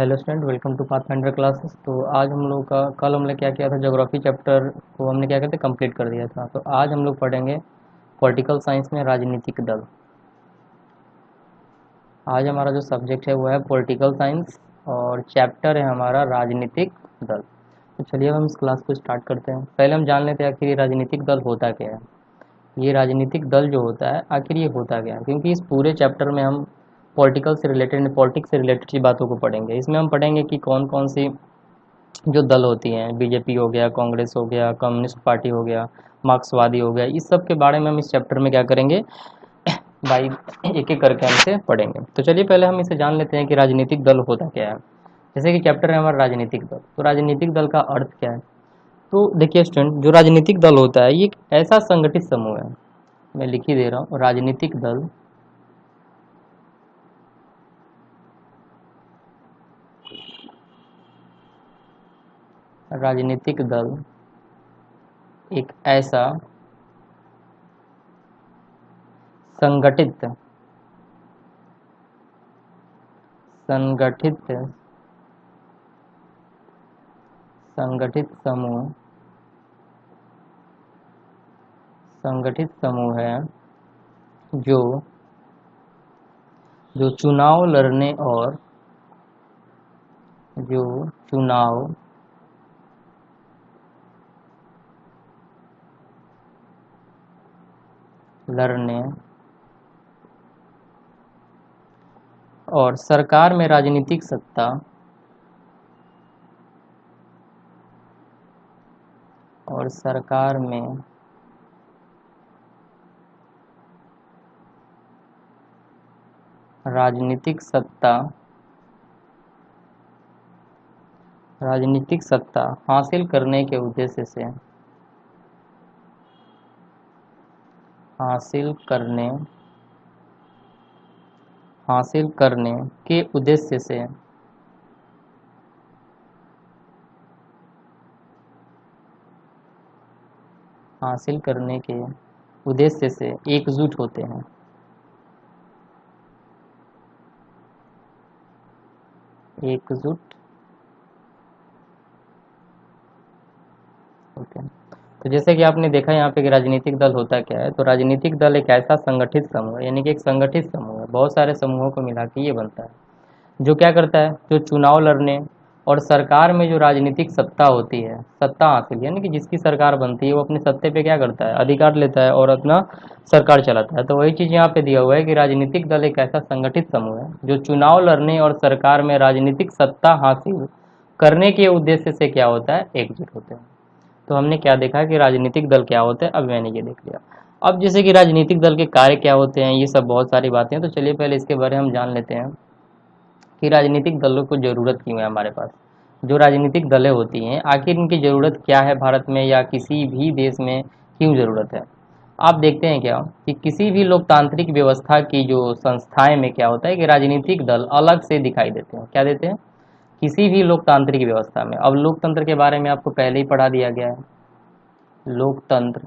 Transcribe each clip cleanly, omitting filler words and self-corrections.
Hello student, welcome to Pathfinder classes. तो आज हम लोग का कल हमने क्या किया था, ज्योग्राफी चैप्टर को हमने क्या कहते हैं कंप्लीट कर दिया था। तो आज हम लोग पढ़ेंगे पॉलिटिकल साइंस में राजनीतिक दल। आज हमारा जो सब्जेक्ट है वो है पॉलिटिकल साइंस और चैप्टर है हमारा राजनीतिक दल। तो चलिए अब हम इस क्लास को स्टार्ट करते हैं। पहले हम जान लेते हैं आखिर ये राजनीतिक दल होता क्या है। ये राजनीतिक दल जो होता है आखिर ये होता क्या है, क्योंकि इस पूरे चैप्टर में हम पॉलिटिक्स से रिलेटेड की बातों को पढ़ेंगे। इसमें हम पढ़ेंगे कि कौन कौन सी जो दल होती हैं, बीजेपी हो गया, कांग्रेस हो गया, कम्युनिस्ट पार्टी हो गया, मार्क्सवादी हो गया, इस सब के बारे में हम इस चैप्टर में क्या करेंगे भाई एक एक करके हम इसे पढ़ेंगे। तो चलिए पहले हम इसे जान लेते हैं कि राजनीतिक दल होता क्या है। जैसे कि चैप्टर है हमारा राजनीतिक दल, तो राजनीतिक दल का अर्थ क्या है। तो देखिए स्टूडेंट, जो राजनीतिक दल होता है ये एक ऐसा संगठित समूह है। मैं लिख ही दे रहा हूँ, राजनीतिक दल राजनीतिक दल एक ऐसा संगठित संगठित संगठित समूह संगठित समूह है जो जो चुनाव लड़ने और जो चुनाव लड़ने और सरकार में राजनीतिक सत्ता और सरकार में राजनीतिक सत्ता हासिल करने के उद्देश्य से हासिल करने हासिल करने के उद्देश्य से हासिल करने के उद्देश्य से एकजुट होते हैं। एकजुट होते हैं। तो जैसे कि आपने देखा यहाँ पे कि राजनीतिक दल होता क्या है, तो राजनीतिक दल एक ऐसा संगठित समूह है, यानी कि एक संगठित समूह है, बहुत सारे समूहों को मिला के ये बनता है, जो क्या करता है, जो चुनाव लड़ने और सरकार में जो राजनीतिक सत्ता होती है, सत्ता हासिल यानी कि जिसकी सरकार बनती है वो अपने सत्ते पे क्या करता है, अधिकार लेता है और अपना सरकार चलाता है। तो वही चीज़ यहाँ पे दिया हुआ है कि राजनीतिक दल एक ऐसा संगठित समूह है जो चुनाव लड़ने और सरकार में राजनीतिक सत्ता हासिल करने के उद्देश्य से क्या होता है, एकजुट होते हैं। तो हमने क्या देखा कि राजनीतिक दल क्या होते हैं, अब मैंने ये देख लिया। अब जैसे कि राजनीतिक दल के कार्य क्या होते हैं, ये सब बहुत सारी बातें हैं, तो चलिए पहले इसके बारे में हम जान लेते हैं कि राजनीतिक दलों को ज़रूरत क्यों है हमारे पास। जो राजनीतिक दलें होती हैं आखिर इनकी ज़रूरत क्या है भारत में या किसी भी देश में, क्यों ज़रूरत है। आप देखते हैं क्या कि किसी भी लोकतांत्रिक व्यवस्था की जो संस्थाएं में क्या होता है कि राजनीतिक दल अलग से दिखाई देते हैं। क्या देते हैं, किसी भी लोकतांत्रिक व्यवस्था में। अब लोकतंत्र के बारे में आपको पहले ही पढ़ा दिया गया है। लोकतंत्र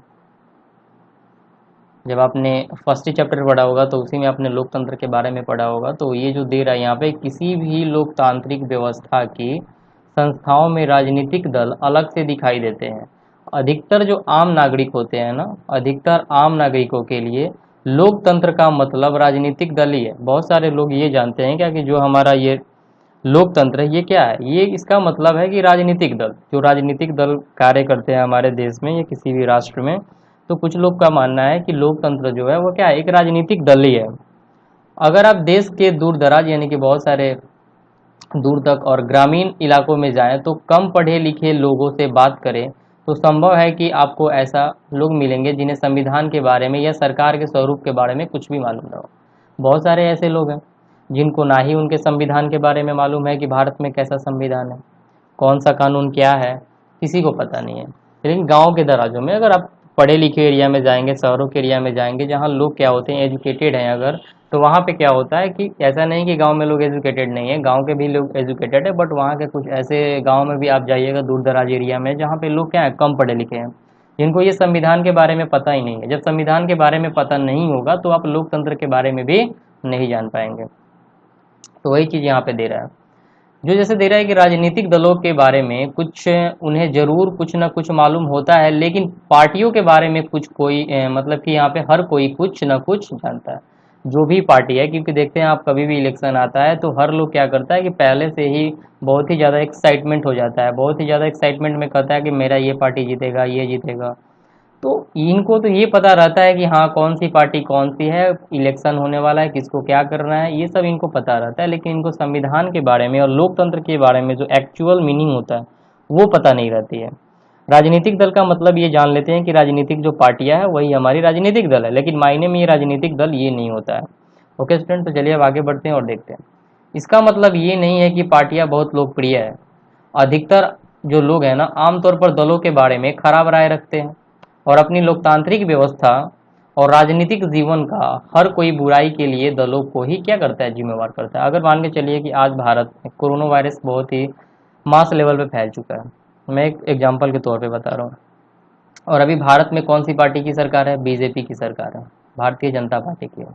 जब आपने फर्स्ट चैप्टर पढ़ा होगा तो उसी में आपने लोकतंत्र के बारे में पढ़ा होगा। तो ये जो दे रहा है यहाँ पे, किसी भी लोकतांत्रिक व्यवस्था की संस्थाओं में राजनीतिक दल अलग से दिखाई देते हैं। अधिकतर जो आम नागरिक होते हैं ना, अधिकतर आम नागरिकों के लिए लोकतंत्र का मतलब राजनीतिक दल ही है। बहुत सारे लोग ये जानते हैं क्या कि जो हमारा ये लोकतंत्र है ये क्या है, ये इसका मतलब है कि राजनीतिक दल, जो राजनीतिक दल कार्य करते हैं हमारे देश में या किसी भी राष्ट्र में। तो कुछ लोग का मानना है कि लोकतंत्र जो है वो क्या है, एक राजनीतिक दल ही है। अगर आप देश के दूर दराज यानी कि बहुत सारे दूर तक और ग्रामीण इलाकों में जाएं तो कम पढ़े लिखे लोगों से बात करें तो संभव है कि आपको ऐसा लोग मिलेंगे जिन्हें संविधान के बारे में या सरकार के स्वरूप के बारे में कुछ भी मालूम ना हो। बहुत सारे ऐसे लोग हैं जिनको ना ही उनके संविधान के बारे में मालूम है कि भारत में कैसा संविधान है, कौन सा कानून क्या है, किसी को पता नहीं है। लेकिन गांव के दराजों में अगर आप पढ़े लिखे एरिया में जाएंगे, शहरों के एरिया में जाएंगे जहाँ लोग क्या होते हैं, एजुकेटेड हैं अगर, तो वहाँ पे क्या होता है कि ऐसा नहीं कि गांव में लोग एजुकेटेड नहीं है, गांव के भी लोग एजुकेटेड है, बट वहाँ के कुछ ऐसे गांव में भी आप जाइएगा दूर दराज एरिया में जहाँ पे लोग क्या है, कम पढ़े लिखे हैं, जिनको ये संविधान के बारे में पता ही नहीं है। जब संविधान के बारे में पता नहीं होगा तो आप लोकतंत्र के बारे में भी नहीं जान पाएंगे। तो वही चीज़ यहाँ पे दे रहा है। जो जैसे दे रहा है कि राजनीतिक दलों के बारे में कुछ उन्हें जरूर कुछ ना कुछ मालूम होता है, लेकिन पार्टियों के बारे में कुछ कोई मतलब कि यहाँ पे हर कोई कुछ ना कुछ जानता है, जो भी पार्टी है। क्योंकि देखते हैं आप, कभी भी इलेक्शन आता है तो हर लोग क्या करता है कि पहले से ही बहुत ही ज़्यादा एक्साइटमेंट हो जाता है, बहुत ही ज़्यादा एक्साइटमेंट में कहता है कि मेरा ये पार्टी जीतेगा, ये जीतेगा। तो इनको तो ये पता रहता है कि हाँ कौन सी पार्टी कौन सी है, इलेक्शन होने वाला है, किसको क्या करना है, ये सब इनको पता रहता है। लेकिन इनको संविधान के बारे में और लोकतंत्र के बारे में जो एक्चुअल मीनिंग होता है वो पता नहीं रहती है। राजनीतिक दल का मतलब ये जान लेते हैं कि राजनीतिक जो पार्टियां है वही हमारी राजनीतिक दल है, लेकिन मायने में ये राजनीतिक दल ये नहीं होता है। ओके स्टूडेंट, तो चलिए अब आगे बढ़ते हैं और देखते हैं। इसका मतलब ये नहीं है कि पार्टियां बहुत लोकप्रिय है। अधिकतर जो लोग हैं ना, आमतौर पर दलों के बारे में खराब राय रखते हैं और अपनी लोकतांत्रिक व्यवस्था और राजनीतिक जीवन का हर कोई बुराई के लिए दलों को ही क्या करता है, जिम्मेवार करता है। अगर मान के चलिए कि आज भारत में कोरोना वायरस बहुत ही मास लेवल पे फैल चुका है, मैं एक एग्जांपल के तौर पे बता रहा हूँ, और अभी भारत में कौन सी पार्टी की सरकार है, बीजेपी की सरकार है, भारतीय जनता पार्टी की है।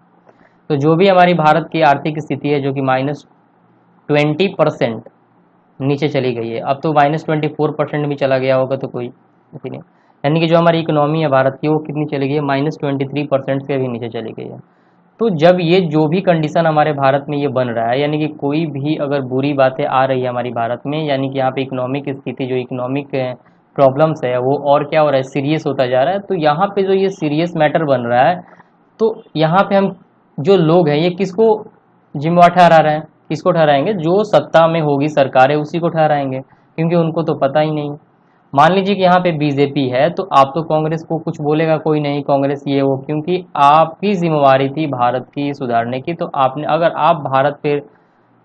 तो जो भी हमारी भारत की आर्थिक स्थिति है जो कि -20% नीचे चली गई है, अब तो -24% भी चला गया होगा तो कोई नहीं। यानी कि जो हमारी इकोनॉमी है भारत की वो कितनी चली गई है, -23% से भी नीचे चली गई है। तो जब ये जो भी कंडीशन हमारे भारत में ये बन रहा है, यानी कि कोई भी अगर बुरी बातें आ रही है हमारी भारत में, यानी कि यहाँ पे इकोनॉमिक स्थिति, जो इकोनॉमिक प्रॉब्लम्स है वो और क्या हो रहा है, सीरियस होता जा रहा है। तो यहाँ पे जो ये सीरियस मैटर बन रहा है, तो यहाँ पे हम जो लोग हैं ये किसको जिम्मेवार ठहरा रहे हैं, किसको ठहराएंगे, जो सत्ता में होगी सरकार है उसी को ठहराएंगे, क्योंकि उनको तो पता ही नहीं। मान लीजिए कि यहाँ पे बीजेपी है तो आप तो कांग्रेस को कुछ बोलेगा कोई नहीं, कांग्रेस ये वो, क्योंकि आपकी जिम्मेवारी थी भारत की सुधारने की। तो आपने, अगर आप भारत पे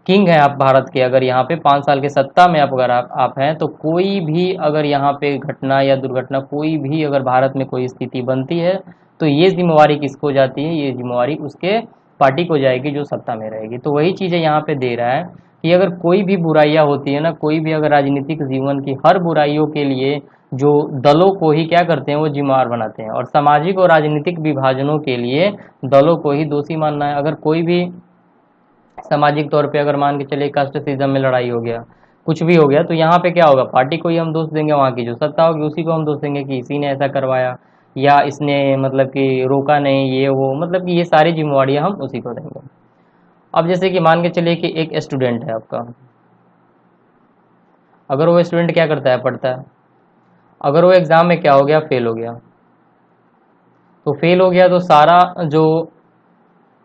किंग हैं, आप भारत के, अगर यहाँ पे 5 साल के सत्ता में अगर आप हैं, तो कोई भी अगर यहाँ पे घटना या दुर्घटना, कोई भी अगर भारत में कोई स्थिति बनती है तो ये जिम्मेवारी किसको जाती है, ये जिम्मेवारी उसके पार्टी को जाएगी जो सत्ता में रहेगी। तो वही चीज़ें यहाँ पे दे रहा है कि अगर कोई भी बुराइयां होती है ना, कोई भी अगर राजनीतिक जीवन की हर बुराइयों के लिए जो दलों को ही क्या करते हैं, वो जिम्मेवार बनाते हैं, और सामाजिक और राजनीतिक विभाजनों के लिए दलों को ही दोषी मानना है। अगर कोई भी सामाजिक तौर पे अगर मान के चलिए कास्ट सिस्टम में लड़ाई हो गया, कुछ भी हो गया, तो यहाँ पे क्या होगा, पार्टी को ही हम दोष देंगे, वहाँ की जो सत्ता होगी उसी को हम दोष देंगे कि इसी ने ऐसा करवाया, या इसने मतलब कि रोका नहीं, ये वो, मतलब कि ये सारी जिम्मेवारियां हम उसी को देंगे। अब जैसे कि मान के चलिए कि एक स्टूडेंट है आपका, अगर वो स्टूडेंट क्या करता है, पढ़ता है, अगर वो एग्जाम में क्या हो गया, फेल हो गया, तो फेल हो गया तो सारा जो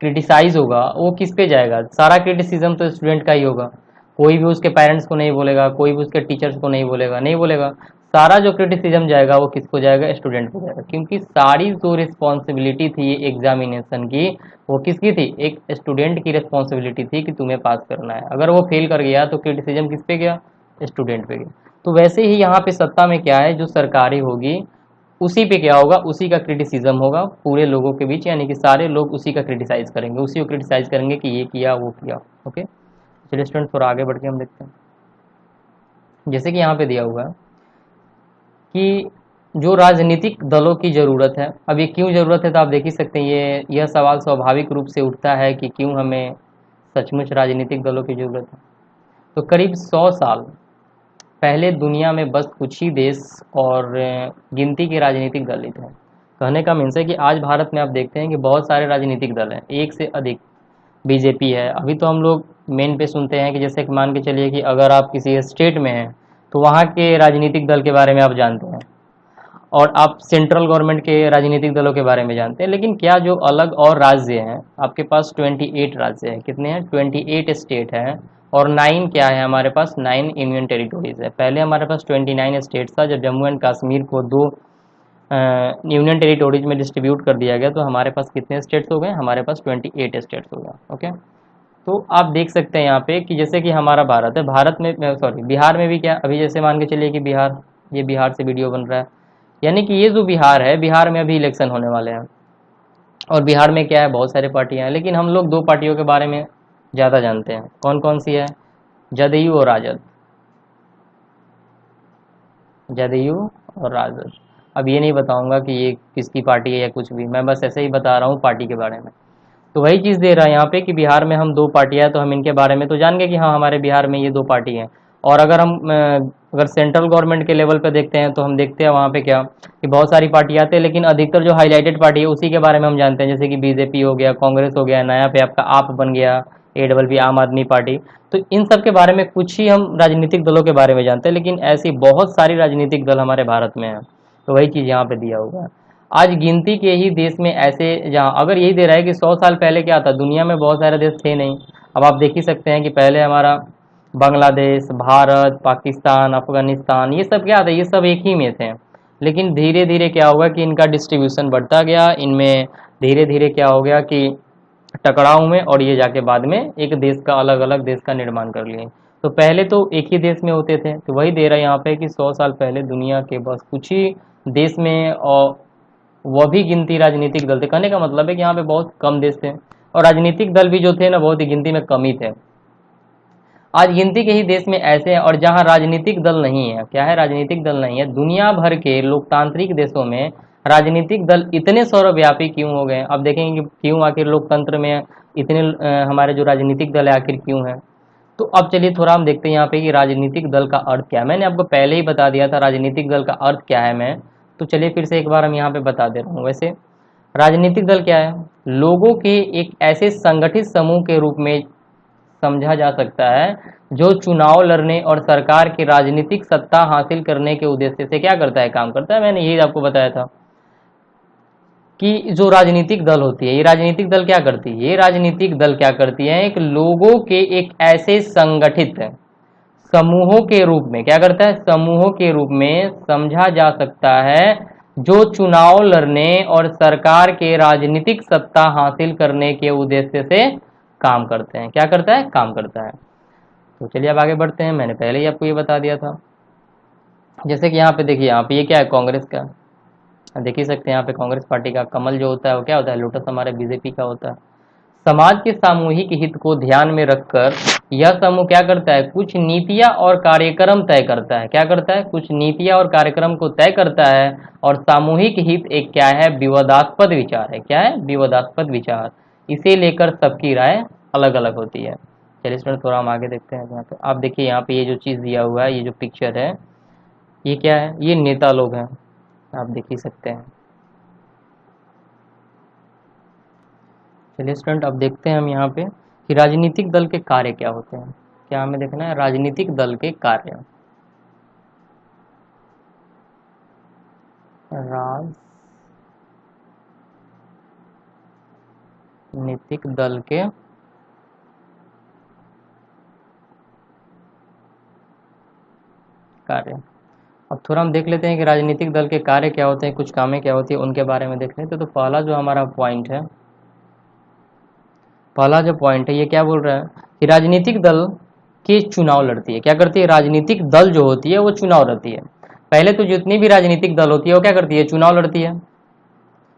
क्रिटिसाइज होगा वो किस पे जाएगा, सारा क्रिटिसिज्म तो स्टूडेंट का ही होगा। कोई भी उसके पेरेंट्स को नहीं बोलेगा, कोई भी उसके टीचर्स को नहीं बोलेगा, नहीं बोलेगा। सारा जो क्रिटिसिज्म जाएगा वो किसको जाएगा, स्टूडेंट को जाएगा, क्योंकि सारी जो रिस्पॉन्सिबिलिटी थी एग्जामिनेशन की वो किसकी थी, एक स्टूडेंट की रिस्पॉन्सिबिलिटी थी कि तुम्हें पास करना है। अगर वो फेल कर गया तो क्रिटिसिज्म किस पे गया, स्टूडेंट पे गया। तो वैसे ही यहाँ पे सत्ता में क्या है, जो सरकारें होगी उसी पे क्या होगा, उसी का क्रिटिसिज्म होगा पूरे लोगों के बीच, यानी कि सारे लोग उसी का क्रिटिसाइज करेंगे, उसी को क्रिटिसाइज करेंगे कि ये किया वो किया। ओके, चलिए स्टूडेंट थोड़ा आगे बढ़ के हम देखते हैं। जैसे कि यहाँ पे दिया हुआ है कि जो राजनीतिक दलों की ज़रूरत है, अब ये क्यों ज़रूरत है, तो आप देख ही सकते हैं, यह सवाल स्वाभाविक रूप से उठता है कि क्यों हमें सचमुच राजनीतिक दलों की ज़रूरत है। तो करीब 100 साल पहले दुनिया में बस कुछ ही देश और गिनती के राजनीतिक दल ही थे। कहने का मीन्स है कि आज भारत में आप देखते हैं कि बहुत सारे राजनीतिक दल हैं, एक से अधिक। बीजेपी है, अभी तो हम लोग मेन पे सुनते हैं कि जैसे कि मान के चलिए कि अगर आप किसी स्टेट में हैं तो वहाँ के राजनीतिक दल के बारे में आप जानते हैं, और आप सेंट्रल गवर्नमेंट के राजनीतिक दलों के बारे में जानते हैं। लेकिन क्या जो अलग और राज्य हैं, आपके पास 28 राज्य हैं, कितने हैं, 28 स्टेट हैं, और 9 क्या है हमारे पास, 9 यूनियन टेरिटोरीज है। पहले हमारे पास 29 स्टेट था, जब जम्मू एंड कश्मीर को 2 यूनियन टेरिटोरीज में डिस्ट्रीब्यूट कर दिया गया तो हमारे पास कितने स्टेट्स हो गए, हमारे पास 28 स्टेट्स हो गए। ओके, तो आप देख सकते हैं यहाँ पे कि जैसे कि हमारा भारत है, भारत में, सॉरी, बिहार में भी क्या, अभी जैसे मान के चलिए कि बिहार, ये बिहार से वीडियो बन रहा है, यानी कि ये जो बिहार है, बिहार में अभी इलेक्शन होने वाले हैं, और बिहार में क्या है, बहुत सारी पार्टियां हैं, लेकिन हम लोग 2 पार्टियों के बारे में ज़्यादा जानते हैं। कौन कौन सी है, जदयू और राजद, जदयू और राजद। अब ये नहीं बताऊंगा कि ये किसकी पार्टी है या कुछ भी, मैं बस ऐसे ही बता रहा हूँ पार्टी के बारे में। तो वही चीज़ दे रहा है यहाँ पे कि बिहार में हम दो पार्टियां हैं, तो हम इनके बारे में तो जान गए कि हाँ हमारे बिहार में ये दो पार्टी हैं। और अगर हम अगर सेंट्रल गवर्नमेंट के लेवल पे देखते हैं तो हम देखते हैं वहाँ पे क्या कि बहुत सारी पार्टियां आती है, लेकिन अधिकतर जो हाईलाइटेड पार्टी है उसी के बारे में हम जानते हैं, जैसे कि बीजेपी हो गया, कांग्रेस हो गया, नया पे आपका आप बन गया, AWP आम आदमी पार्टी। तो इन सब के बारे में कुछ ही हम राजनीतिक दलों के बारे में जानते हैं, लेकिन ऐसी बहुत सारी राजनीतिक दल हमारे भारत में है। तो वही चीज़ यहाँ पे दिया हुआ है। आज गिनती के ही देश में ऐसे, जहाँ अगर यही दे रहा है कि 100 साल पहले क्या था, दुनिया में बहुत सारे देश थे नहीं। अब आप देख ही सकते हैं कि पहले हमारा बांग्लादेश, भारत, पाकिस्तान, अफगानिस्तान, ये सब क्या था, ये सब एक ही में थे। लेकिन धीरे धीरे क्या हुआ कि इनका डिस्ट्रीब्यूशन बढ़ता गया, इनमें धीरे धीरे क्या हो गया कि टकराव में, और ये जाके बाद में एक देश का, अलग अलग देश का निर्माण कर लिए। तो पहले तो एक ही देश में होते थे। तो वही दे रहा है यहाँ पे कि 100 साल पहले दुनिया के बस कुछ ही देश में, और वह भी गिनती राजनीतिक दल थे। कहने का मतलब है कि यहाँ पे बहुत कम देश थे, और राजनीतिक दल भी जो थे ना बहुत ही गिनती में कम ही थे। आज गिनती के ही देश में ऐसे हैं, और जहाँ राजनीतिक दल नहीं है, क्या है, राजनीतिक दल नहीं है, दुनिया भर के लोकतांत्रिक देशों में राजनीतिक दल इतने सर्वव्यापी क्यों हो गए। अब देखेंगे कि क्यों आखिर लोकतंत्र में इतने हमारे जो राजनीतिक दल है आखिर क्यों है। तो अब चलिए थोड़ा हम देखते हैं यहाँ पे कि राजनीतिक दल का अर्थ क्या है। मैंने आपको पहले ही बता दिया था राजनीतिक दल का अर्थ क्या है मैं, तो चलिए फिर से एक बार हम यहाँ पे बता दे रहा हूँ। वैसे राजनीतिक दल क्या है, लोगों के एक ऐसे संगठित समूह के रूप में समझा जा सकता है जो चुनाव लड़ने और सरकार की राजनीतिक सत्ता हासिल करने के उद्देश्य से क्या करता है, काम करता है। मैंने यही आपको बताया था कि जो राजनीतिक दल होती है, ये राजनीतिक दल क्या करती है, ये राजनीतिक दल क्या करती है, एक लोगों के एक ऐसे संगठित समूहों के रूप में क्या करता है, समूहों के रूप में समझा जा सकता है जो चुनाव लड़ने और सरकार के राजनीतिक सत्ता हासिल करने के उद्देश्य से काम करते हैं। क्या करता है, काम करता है। तो चलिए अब आगे बढ़ते हैं। मैंने पहले ही आपको ये बता दिया था। जैसे कि यहाँ पे देखिए, यहाँ पे ये क्या है, कांग्रेस का, देख ही सकते हैं यहाँ पे कांग्रेस पार्टी का कमल जो होता है वो क्या होता है, लोटस हमारे बीजेपी का होता है। समाज के सामूहिक हित को ध्यान में रखकर यह समूह क्या करता है, कुछ नीतियां और कार्यक्रम तय करता है। क्या करता है, कुछ नीतियां और कार्यक्रम को तय करता है। और सामूहिक हित एक क्या है, विवादास्पद विचार है। क्या है, विवादास्पद विचार। इसे लेकर सबकी राय अलग अलग होती है। चलिए स्टूडेंट थोड़ा हम आगे देखते हैं। यहाँ पे आप देखिए, यहाँ पे ये जो चीज़ दिया हुआ है, ये जो पिक्चर है, ये क्या है, ये नेता लोग हैं, आप देख ही सकते हैं। चलिए स्टूडेंट अब देखते हैं हम यहाँ पे कि राजनीतिक दल के कार्य क्या होते हैं। क्या हमें देखना है, राजनीतिक दल के कार्य। राजनीतिक दल के कार्य। अब थोड़ा हम देख लेते हैं कि राजनीतिक दल के कार्य क्या होते हैं, कुछ कामें क्या होती है, उनके बारे में देख लेते हैं। तो पहला जो हमारा पॉइंट है, पहला जो पॉइंट है ये क्या बोल रहा है कि राजनीतिक दल के चुनाव लड़ती है। क्या करती है, राजनीतिक दल जो होती है वो चुनाव लड़ती है। पहले तो जितनी भी राजनीतिक दल होती है वो क्या करती है, चुनाव लड़ती है।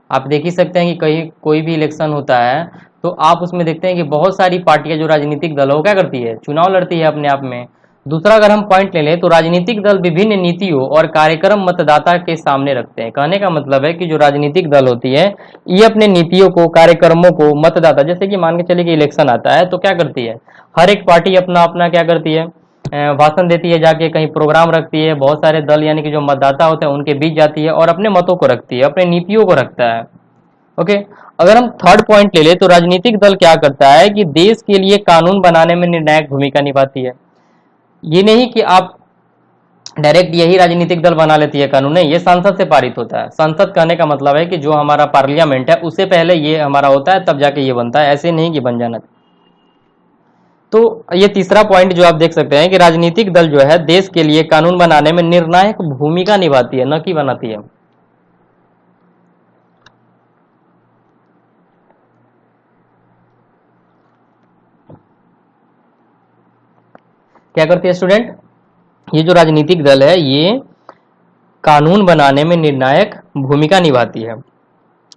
आप देख ही सकते हैं कि कहीं कोई भी इलेक्शन होता है तो आप उसमें देखते हैं कि बहुत सारी पार्टियां जो राजनीतिक दल है वो क्या करती है, चुनाव लड़ती है अपने आप में। दूसरा अगर हम पॉइंट ले लें तो राजनीतिक दल विभिन्न नीतियों और कार्यक्रम मतदाता के सामने रखते हैं। कहने का मतलब है कि जो राजनीतिक दल होती है ये अपने नीतियों को, कार्यक्रमों को मतदाता, जैसे कि मान के चलिए कि इलेक्शन आता है तो क्या करती है, हर एक पार्टी अपना अपना क्या करती है, भाषण देती है, जाके कहीं प्रोग्राम रखती है, बहुत सारे दल यानी कि जो मतदाता होते हैं उनके बीच जाती है और अपने मतों को रखती है, अपने नीतियों को रखता है। ओके, अगर हम थर्ड पॉइंट ले ले तो राजनीतिक दल क्या करता है कि देश के लिए कानून बनाने में निर्णायक भूमिका निभाती है। ये नहीं कि आप डायरेक्ट यही राजनीतिक दल बना लेती है कानून, नहीं, ये संसद से पारित होता है। संसद कहने का मतलब है कि जो हमारा पार्लियामेंट है उससे पहले ये हमारा होता है, तब जाके ये बनता है, ऐसे नहीं कि बन जाना। तो ये तीसरा पॉइंट जो आप देख सकते हैं कि राजनीतिक दल जो है देश के लिए कानून बनाने में निर्णायक भूमिका निभाती है, न कि बनाती है। क्या करती है स्टूडेंट, ये जो राजनीतिक दल है ये कानून बनाने में निर्णायक भूमिका निभाती है।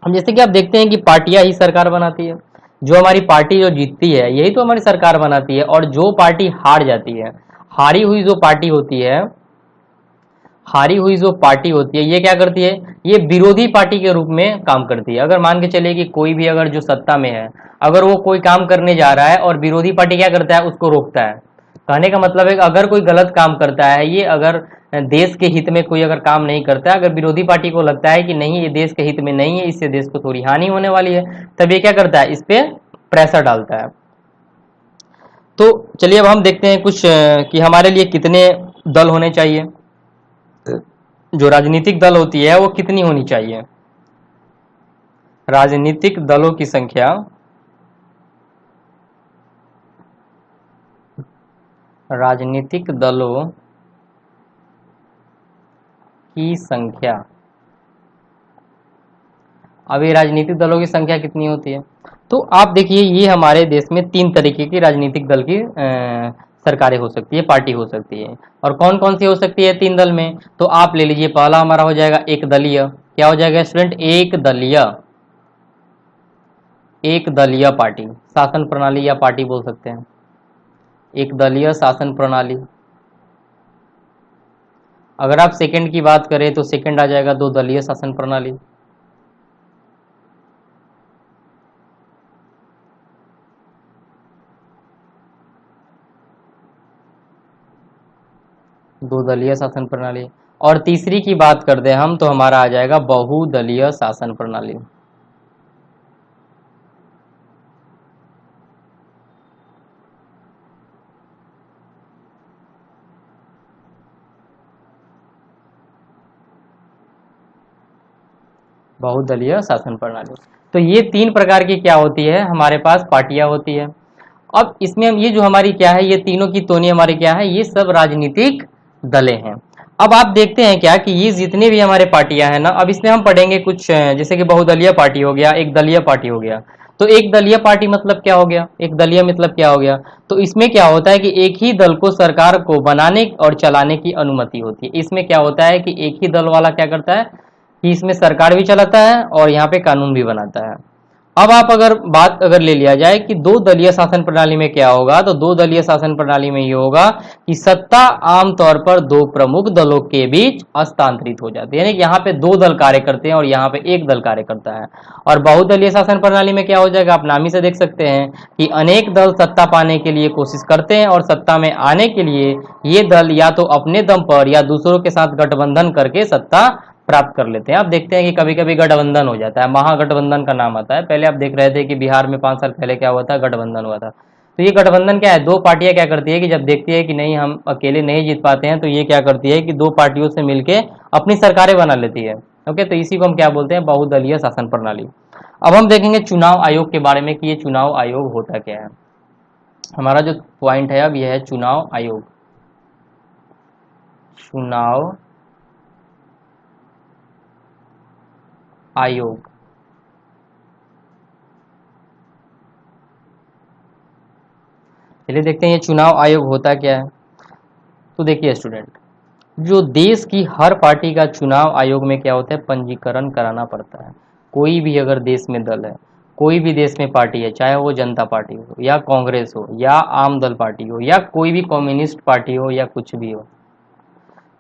हम जैसे कि आप देखते हैं कि पार्टियां ही सरकार बनाती है। जो हमारी पार्टी जो जीतती है यही तो हमारी सरकार बनाती है, और जो पार्टी हार जाती है, हारी हुई जो पार्टी होती है, हारी हुई जो पार्टी होती है ये क्या करती है, ये विरोधी पार्टी के रूप में काम करती है। अगर मान के चलिए कि कोई भी अगर जो सत्ता में है, अगर वो कोई काम करने जा रहा है और विरोधी पार्टी क्या करता है, उसको रोकता है। कहने का मतलब है कि अगर कोई गलत काम करता है, ये अगर देश के हित में कोई अगर काम नहीं करता है, अगर विरोधी पार्टी को लगता है कि नहीं ये देश के हित में नहीं है, इससे देश को थोड़ी हानि होने वाली है, तब ये क्या करता है, इस पे प्रेशर डालता है। तो चलिए अब हम देखते हैं कुछ कि हमारे लिए कितने दल होने चाहिए, जो राजनीतिक दल होती है वो कितनी होनी चाहिए। राजनीतिक दलों की संख्या राजनीतिक दलों की संख्या, अब ये राजनीतिक दलों की संख्या कितनी होती है, तो आप देखिए ये हमारे देश में 3 तरीके की राजनीतिक दल की सरकारें हो सकती है, पार्टी हो सकती है। और कौन कौन सी हो सकती है 3 दल में, तो आप ले लीजिए, पहला हमारा हो जाएगा एक दलीय। क्या हो जाएगा स्टूडेंट, एक दलीय, एक दलीय पार्टी, शासन प्रणाली या पार्टी बोल सकते हैं, एक दलीय शासन प्रणाली। अगर आप सेकंड की बात करें तो सेकंड आ जाएगा 2 दलीय शासन प्रणाली। दो दलीय शासन प्रणाली। और तीसरी की बात कर दे हम तो हमारा आ जाएगा बहुदलीय शासन प्रणाली। बहुदलीय शासन प्रणाली। तो ये 3 प्रकार की क्या होती है, हमारे पास पार्टियां होती है। अब इसमें हम ये जो हमारी क्या है, ये तीनों की तोनी हमारी क्या है, ये सब राजनीतिक दलें हैं। अब आप देखते हैं क्या कि ये जितने भी हमारे पार्टियां हैं ना, अब इसमें हम पढ़ेंगे कुछ जैसे कि बहुदलीय पार्टी हो गया, एक दलीय पार्टी हो गया। तो एक दलीय पार्टी मतलब क्या हो गया, एक दलीय मतलब क्या हो गया, तो इसमें क्या होता है कि एक ही दल को सरकार को बनाने और चलाने की अनुमति होती है। इसमें क्या होता है कि एक ही दल वाला क्या करता है कि इसमें सरकार भी चलाता है और यहाँ पे कानून भी बनाता है। अब आप अगर ले लिया जाए कि 2 दलीय शासन प्रणाली में क्या होगा, तो 2 दलीय शासन प्रणाली में ये होगा कि सत्ता आमतौर पर 2 प्रमुख दलों के बीच हस्तांतरित हो जाती है, यानी कि यहाँ पे 2 दल कार्य करते हैं और यहाँ पे एक दल कार्य करता है। और बहुदलीय शासन प्रणाली में क्या हो जाएगा, आप नाम ही से देख सकते हैं कि अनेक दल सत्ता पाने के लिए कोशिश करते हैं और सत्ता में आने के लिए ये दल या तो अपने दम पर या दूसरों के साथ गठबंधन करके सत्ता प्राप्त कर लेते हैं। आप देखते हैं कि कभी कभी गठबंधन हो जाता है, महागठबंधन का नाम आता है। पहले आप देख रहे थे कि बिहार में 5 साल पहले क्या हुआ था, गठबंधन हुआ था। तो ये गठबंधन क्या है, 2 पार्टियां क्या करती है कि जब देखती है कि नहीं हम अकेले नहीं जीत पाते हैं, तो ये क्या करती है कि 2 पार्टियों से मिलके अपनी सरकारें बना लेती है। ओके, तो इसी को हम क्या बोलते हैं, बहुदलीय शासन प्रणाली। अब हम देखेंगे चुनाव आयोग के बारे में कि ये चुनाव आयोग होता क्या है। हमारा जो पॉइंट है अब यह है चुनाव आयोग। चुनाव आयोग, चलिए देखते हैं ये चुनाव आयोग होता क्या है। तो देखिए स्टूडेंट, जो देश की हर पार्टी का चुनाव आयोग में क्या होता है, पंजीकरण कराना पड़ता है। कोई भी अगर देश में दल है, कोई भी देश में पार्टी है, चाहे वो जनता पार्टी हो या कांग्रेस हो या आम दल पार्टी हो या कोई भी कम्युनिस्ट पार्टी हो या कुछ भी हो,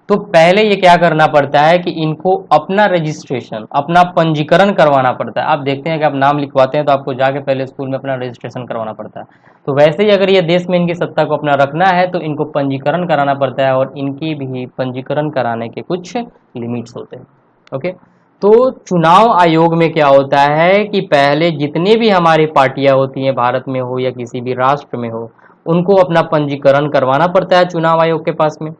तो पहले ये क्या करना पड़ता है कि इनको अपना रजिस्ट्रेशन, अपना पंजीकरण करवाना पड़ता है। आप देखते हैं कि आप नाम लिखवाते हैं तो आपको जाके पहले स्कूल में अपना रजिस्ट्रेशन करवाना पड़ता है। तो वैसे ही अगर ये देश में इनकी सत्ता को अपना रखना है तो इनको पंजीकरण कराना पड़ता है और इनकी भी पंजीकरण कराने के कुछ लिमिट्स होते हैं। ओके, तो चुनाव आयोग में क्या होता है कि पहले जितने भी हमारी पार्टियां होती हैं, भारत में हो या किसी भी राष्ट्र में हो, उनको अपना पंजीकरण करवाना पड़ता है चुनाव आयोग के पास में।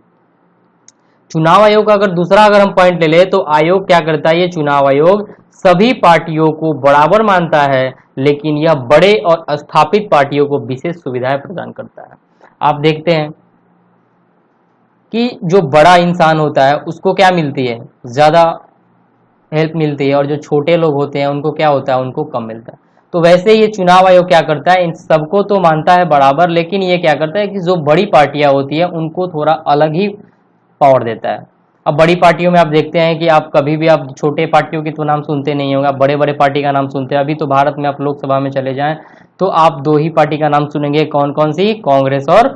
चुनाव आयोग का अगर हम पॉइंट ले ले तो आयोग क्या करता है, ये चुनाव आयोग सभी पार्टियों को बराबर मानता है, लेकिन यह बड़े और स्थापित पार्टियों को विशेष सुविधाएं प्रदान करता है। आप देखते हैं कि जो बड़ा इंसान होता है उसको क्या मिलती है, ज्यादा हेल्प मिलती है, और जो छोटे लोग होते हैं उनको क्या होता है, उनको कम मिलता है। तो वैसे ये चुनाव आयोग क्या करता है, इन सबको तो मानता है बराबर, लेकिन ये क्या करता है कि जो बड़ी पार्टियां होती है उनको थोड़ा अलग ही पावर देता है। अब बड़ी पार्टियों में आप देखते हैं कि आप कभी भी आप छोटे पार्टियों की तो नाम सुनते नहीं होंगे, आप बड़े बड़े पार्टी का नाम सुनते हैं। अभी तो भारत में आप लोकसभा में चले जाएं तो आप 2 ही पार्टी का नाम सुनेंगे, कौन कौन सी, कांग्रेस और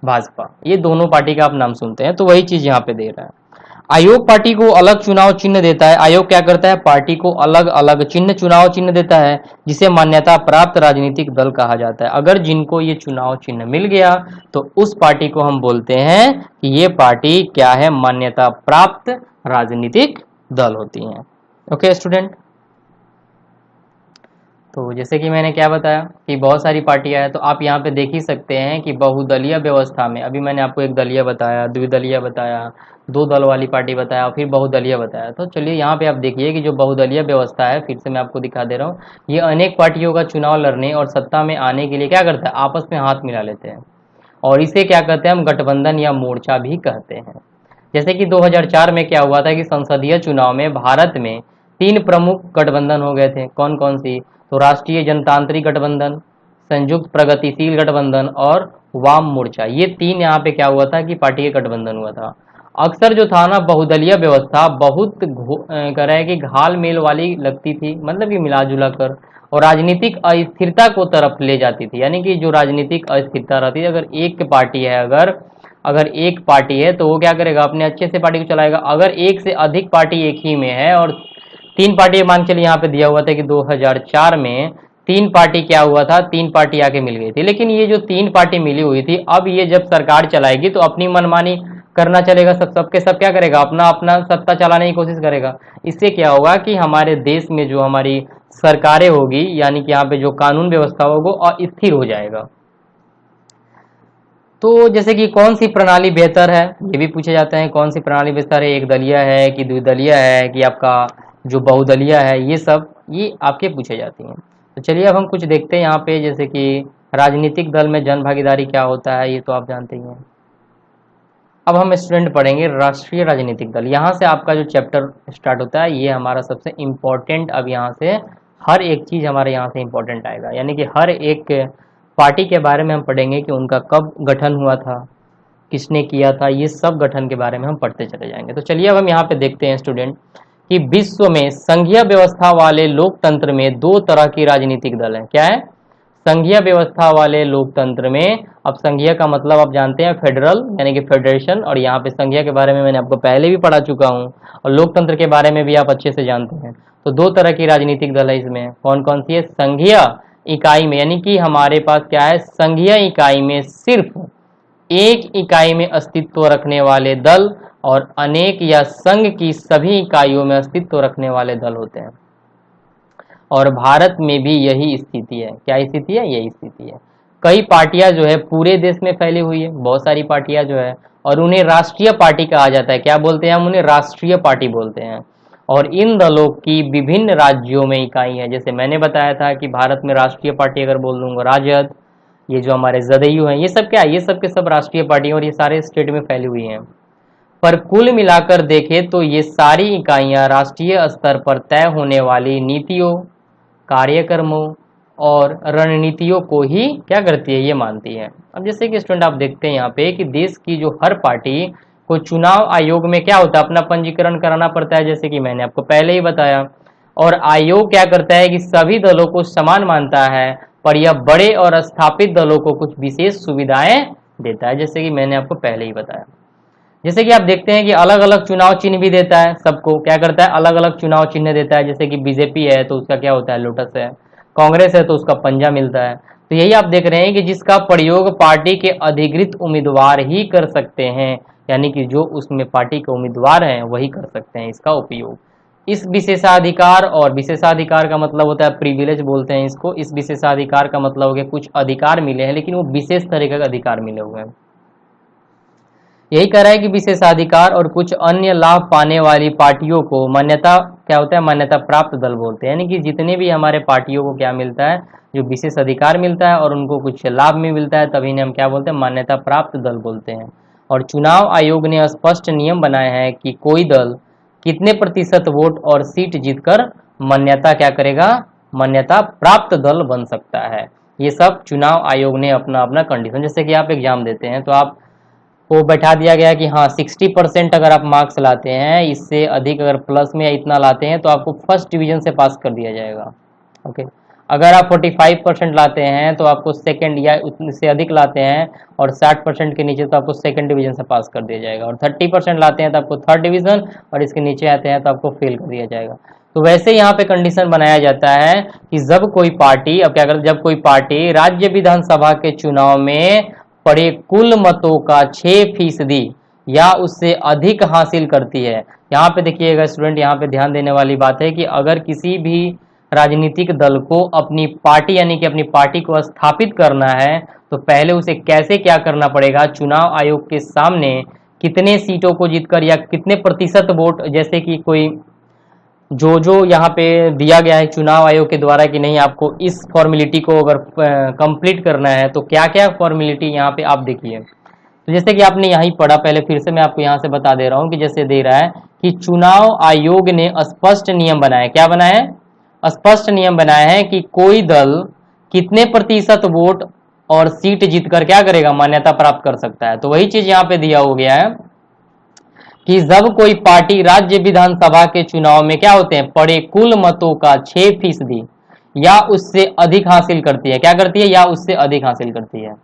भाजपा, ये दोनों पार्टी का आप नाम सुनते हैं। तो वही चीज यहाँ पे दे रहा है। आयोग पार्टी को अलग चुनाव चिन्ह देता है। आयोग क्या करता है? पार्टी को अलग अलग चिन्ह, चुनाव चिन्ह देता है, जिसे मान्यता प्राप्त राजनीतिक दल कहा जाता है। अगर जिनको ये चुनाव चिन्ह मिल गया तो उस पार्टी को हम बोलते हैं कि ये पार्टी क्या है? मान्यता प्राप्त राजनीतिक दल होती हैं। ओके स्टूडेंट, तो जैसे कि मैंने क्या बताया कि बहुत सारी पार्टियां हैं, तो आप यहाँ पे देख ही सकते हैं कि बहुदलीय व्यवस्था में, अभी मैंने आपको एक दलीय बताया, द्विदलीय बताया, दो दल वाली पार्टी बताया, फिर बहुदलीय बताया। तो चलिए यहाँ पे आप देखिए कि जो बहुदलीय व्यवस्था है, फिर से मैं आपको दिखा दे रहा हूँ, ये अनेक पार्टियों का चुनाव लड़ने और सत्ता में आने के लिए क्या करता है? आपस में हाथ मिला लेते हैं, और इसे क्या कहते हैं? हम गठबंधन या मोर्चा भी कहते हैं। जैसे कि 2004 में क्या हुआ था कि संसदीय चुनाव में भारत में 3 प्रमुख गठबंधन हो गए थे। कौन कौन सी? तो राष्ट्रीय जनतांत्रिक गठबंधन, संयुक्त प्रगतिशील गठबंधन और वाम मोर्चा। ये 3 यहाँ पे क्या हुआ था कि पार्टी के गठबंधन हुआ था। अक्सर जो था ना बहुदलीय व्यवस्था बहुत कह रहा है कि घाल मेल वाली लगती थी, मतलब कि मिला जुला कर, और राजनीतिक अस्थिरता को तरफ ले जाती थी। यानी कि जो राजनीतिक अस्थिरता रहती है, अगर एक पार्टी है, अगर एक पार्टी है तो वो क्या करेगा? अपने अच्छे से पार्टी को चलाएगा। अगर एक से अधिक पार्टी एक ही में है, और 3 पार्टी मान चलिए यहाँ पे दिया हुआ था कि 2004 में 3 पार्टी क्या हुआ था? 3 पार्टी आके मिल गई थी। लेकिन ये जो 3 पार्टी मिली हुई थी, अब ये जब सरकार चलाएगी तो अपनी मनमानी करना चलेगा, सबके सब क्या करेगा? अपना अपना सत्ता चलाने की कोशिश करेगा। इससे क्या होगा कि हमारे देश में जो हमारी सरकारें होगी, यानी कि यहाँ पे जो कानून व्यवस्था होगा, अस्थिर हो जाएगा। तो जैसे कि कौन सी प्रणाली बेहतर है, ये भी पूछे जाते हैं। कौन सी प्रणाली बेहतर है? एक दलीय है कि द्विदलीय है कि आपका जो बहुदलीय है? ये आपके पूछे जाती हैं। तो चलिए अब हम कुछ देखते हैं यहाँ पे, जैसे कि राजनीतिक दल में जन भागीदारी क्या होता है, ये तो आप जानते ही हैं। अब हम स्टूडेंट पढ़ेंगे राष्ट्रीय राजनीतिक दल। यहाँ से आपका जो चैप्टर स्टार्ट होता है, ये हमारा सबसे इम्पोर्टेंट, अब यहाँ से हर एक चीज़ हमारे यहाँ से इम्पोर्टेंट आएगा। यानी कि हर एक पार्टी के बारे में हम पढ़ेंगे कि उनका कब गठन हुआ था, किसने किया था, ये सब गठन के बारे में हम पढ़ते चले जाएंगे। तो चलिए अब हम यहाँ पे देखते हैं स्टूडेंट कि विश्व में संघीय व्यवस्था वाले लोकतंत्र में 2 तरह की राजनीतिक दल हैं। क्या है? संघीय व्यवस्था वाले लोकतंत्र में, अब संघीय का मतलब आप जानते हैं फेडरल, यानी कि फेडरेशन, और यहाँ पे संघीय के बारे में मैंने आपको पहले भी पढ़ा चुका हूँ, और लोकतंत्र के बारे में भी आप अच्छे से जानते हैं। तो 2 तरह की राजनीतिक दल है इसमें। कौन कौन सी है? संघीय इकाई में, यानी कि हमारे पास क्या है? संघीय इकाई में सिर्फ एक इकाई में अस्तित्व रखने वाले दल, और अनेक या संघ की सभी इकाइयों में अस्तित्व रखने वाले दल होते हैं। और भारत में भी यही स्थिति है। क्या स्थिति है? यही स्थिति है। कई पार्टियां जो है पूरे देश में फैली हुई है, बहुत सारी पार्टियां जो है, और उन्हें राष्ट्रीय पार्टी कहा जाता है। क्या बोलते हैं हम उन्हें? राष्ट्रीय पार्टी बोलते हैं। और इन दलों की विभिन्न राज्यों में इकाई है। जैसे मैंने बताया था कि भारत में राष्ट्रीय पार्टी अगर बोल दूंगा राजद, ये जो हमारे जदयू हैं, ये सब क्या है? ये सब के सब राष्ट्रीय पार्टी हैं, और ये सारे स्टेट में फैली हुई हैं। पर कुल मिलाकर देखें तो ये सारी इकाइयां राष्ट्रीय स्तर पर तय होने वाली नीतियों, कार्यक्रमों और रणनीतियों को ही क्या करती है? ये मानती है। अब जैसे कि स्टूडेंट आप देखते हैं यहाँ पे कि देश की जो हर पार्टी को चुनाव आयोग में क्या होता है? अपना पंजीकरण कराना पड़ता है, जैसे कि मैंने आपको पहले ही बताया। और आयोग क्या करता है कि सभी दलों को समान मानता है, पर यह बड़े और स्थापित दलों को कुछ विशेष सुविधाएं देता है, जैसे कि मैंने आपको पहले ही बताया। जैसे कि आप देखते हैं कि अलग अलग चुनाव चिन्ह भी देता है सबको। क्या करता है? अलग अलग चुनाव चिन्ह देता है। जैसे कि बीजेपी है तो उसका क्या होता है? लोटस है। कांग्रेस है तो उसका पंजा मिलता है। तो यही आप देख रहे हैं कि जिसका प्रयोग पार्टी के अधिकृत उम्मीदवार ही कर सकते हैं, यानी कि जो उसमें पार्टी के उम्मीदवार हैं वही कर सकते हैं इसका उपयोग। इस विशेषाधिकार, और विशेषाधिकार का मतलब होता है प्रिविलेज बोलते हैं इसको। इस विशेषाधिकार का मतलब हो गया कुछ अधिकार मिले हैं, लेकिन वो विशेष तरीके का अधिकार मिले हुए हैं। यही कह रहा है कि विशेषाधिकार और कुछ अन्य लाभ पाने वाली पार्टियों को मान्यता क्या होता है? मान्यता प्राप्त दल बोलते हैं। यानी कि जितने भी हमारे पार्टियों को क्या मिलता है? जो विशेष अधिकार मिलता है और उनको कुछ लाभ भी मिलता है, तभी हम क्या बोलते हैं? मान्यता प्राप्त दल बोलते हैं। और चुनाव आयोग ने स्पष्ट नियम बनाए हैं कि कोई दल कितने प्रतिशत वोट और सीट जीतकर मान्यता क्या करेगा? मान्यता प्राप्त दल बन सकता है। ये सब चुनाव आयोग ने अपना अपना कंडीशन, जैसे कि आप एग्जाम देते हैं तो आप को बैठा दिया गया कि हाँ 60% अगर आप मार्क्स लाते हैं, इससे अधिक अगर प्लस में या इतना लाते हैं तो आपको फर्स्ट डिवीजन से पास कर दिया जाएगा। ओके, अगर आप 45% लाते हैं तो आपको सेकंड या उससे अधिक लाते हैं और 60% के नीचे तो आपको सेकंड डिवीजन से पास कर दिया जाएगा, और 30% लाते हैं तो आपको थर्ड डिवीजन, और इसके नीचे आते हैं तो आपको फेल कर दिया जाएगा। तो वैसे यहाँ पे कंडीशन बनाया जाता है कि जब कोई पार्टी, अब क्या करते, जब कोई पार्टी राज्य विधानसभा के चुनाव में पड़े कुल मतों का 6% या उससे अधिक हासिल करती है। यहाँ पे देखिएगा स्टूडेंट, यहाँ पे ध्यान देने वाली बात है कि अगर किसी भी राजनीतिक दल को अपनी पार्टी यानी कि अपनी पार्टी को स्थापित करना है तो पहले उसे कैसे क्या करना पड़ेगा, चुनाव आयोग के सामने कितने सीटों को जीतकर या कितने प्रतिशत वोट, जैसे कि कोई जो यहाँ पे दिया गया है चुनाव आयोग के द्वारा कि नहीं आपको इस फॉर्मेलिटी को अगर कंप्लीट करना है तो क्या क्या फॉर्मेलिटी यहाँ पे आप देखिए। तो जैसे कि आपने यहीं पढ़ा, पहले फिर से मैं आपको यहाँ से बता दे रहा हूँ कि जैसे दे रहा है कि चुनाव आयोग ने स्पष्ट नियम बनाया, क्या बनाया है, स्पष्ट नियम बनाया है कि कोई दल कितने प्रतिशत वोट और सीट जीतकर क्या करेगा, मान्यता प्राप्त कर सकता है। तो वही चीज यहाँ पे दिया हो गया है कि जब कोई पार्टी राज्य विधानसभा के चुनाव में क्या होते हैं, पड़े कुल मतों का 6% या उससे अधिक हासिल करती है, क्या करती है, या उससे अधिक हासिल करती है,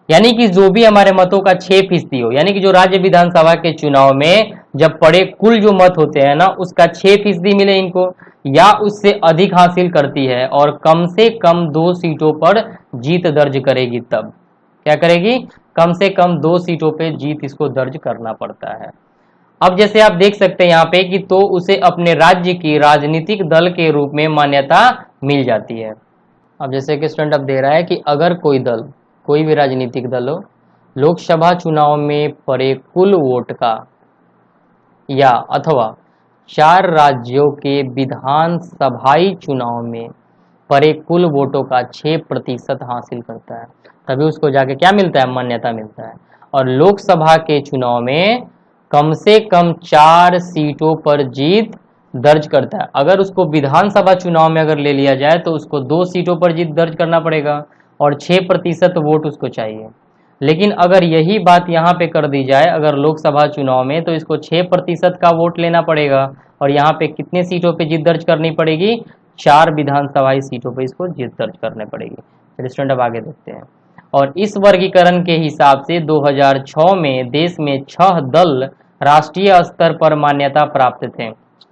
यानी कि जो भी हमारे मतों का 6% हो, यानी कि जो राज्य विधानसभा के चुनाव में जब पड़े कुल जो मत होते हैं ना उसका 6% मिले इनको, या उससे अधिक हासिल करती है और कम से कम 2 सीटों पर जीत दर्ज करेगी, तब क्या करेगी, कम से कम 2 सीटों पे जीत इसको दर्ज करना पड़ता है। अब जैसे आप देख सकते हैं यहाँ पे कि तो उसे अपने राज्य की राजनीतिक दल के रूप में मान्यता मिल जाती है। अब जैसे कि स्टूडेंट अब दे रहा है कि अगर कोई दल, कोई भी राजनीतिक दल हो, लोकसभा चुनाव में पड़े कुल वोट का या अथवा 4 राज्यों के विधानसभाई चुनाव में पड़े कुल वोटों का 6% हासिल करता है, तभी उसको जाके क्या मिलता है, मान्यता मिलता है। और लोकसभा के चुनाव में कम से कम 4 सीटों पर जीत दर्ज करता है। अगर उसको विधानसभा चुनाव में अगर ले लिया जाए तो उसको 2 सीटों पर जीत दर्ज करना पड़ेगा और 6% वोट उसको चाहिए। लेकिन अगर यही बात यहाँ पे कर दी जाए, अगर लोकसभा चुनाव में, तो इसको 6% का वोट लेना पड़ेगा और यहाँ पे कितने सीटों पे जीत दर्ज करनी पड़ेगी, 4 विधानसभाई सीटों पे इसको जीत दर्ज करनी पड़ेगी। चलिए स्टूडेंट अब आगे देखते हैं। और इस वर्गीकरण के हिसाब से 2006 में देश में 6 दल राष्ट्रीय स्तर पर मान्यता प्राप्त थे,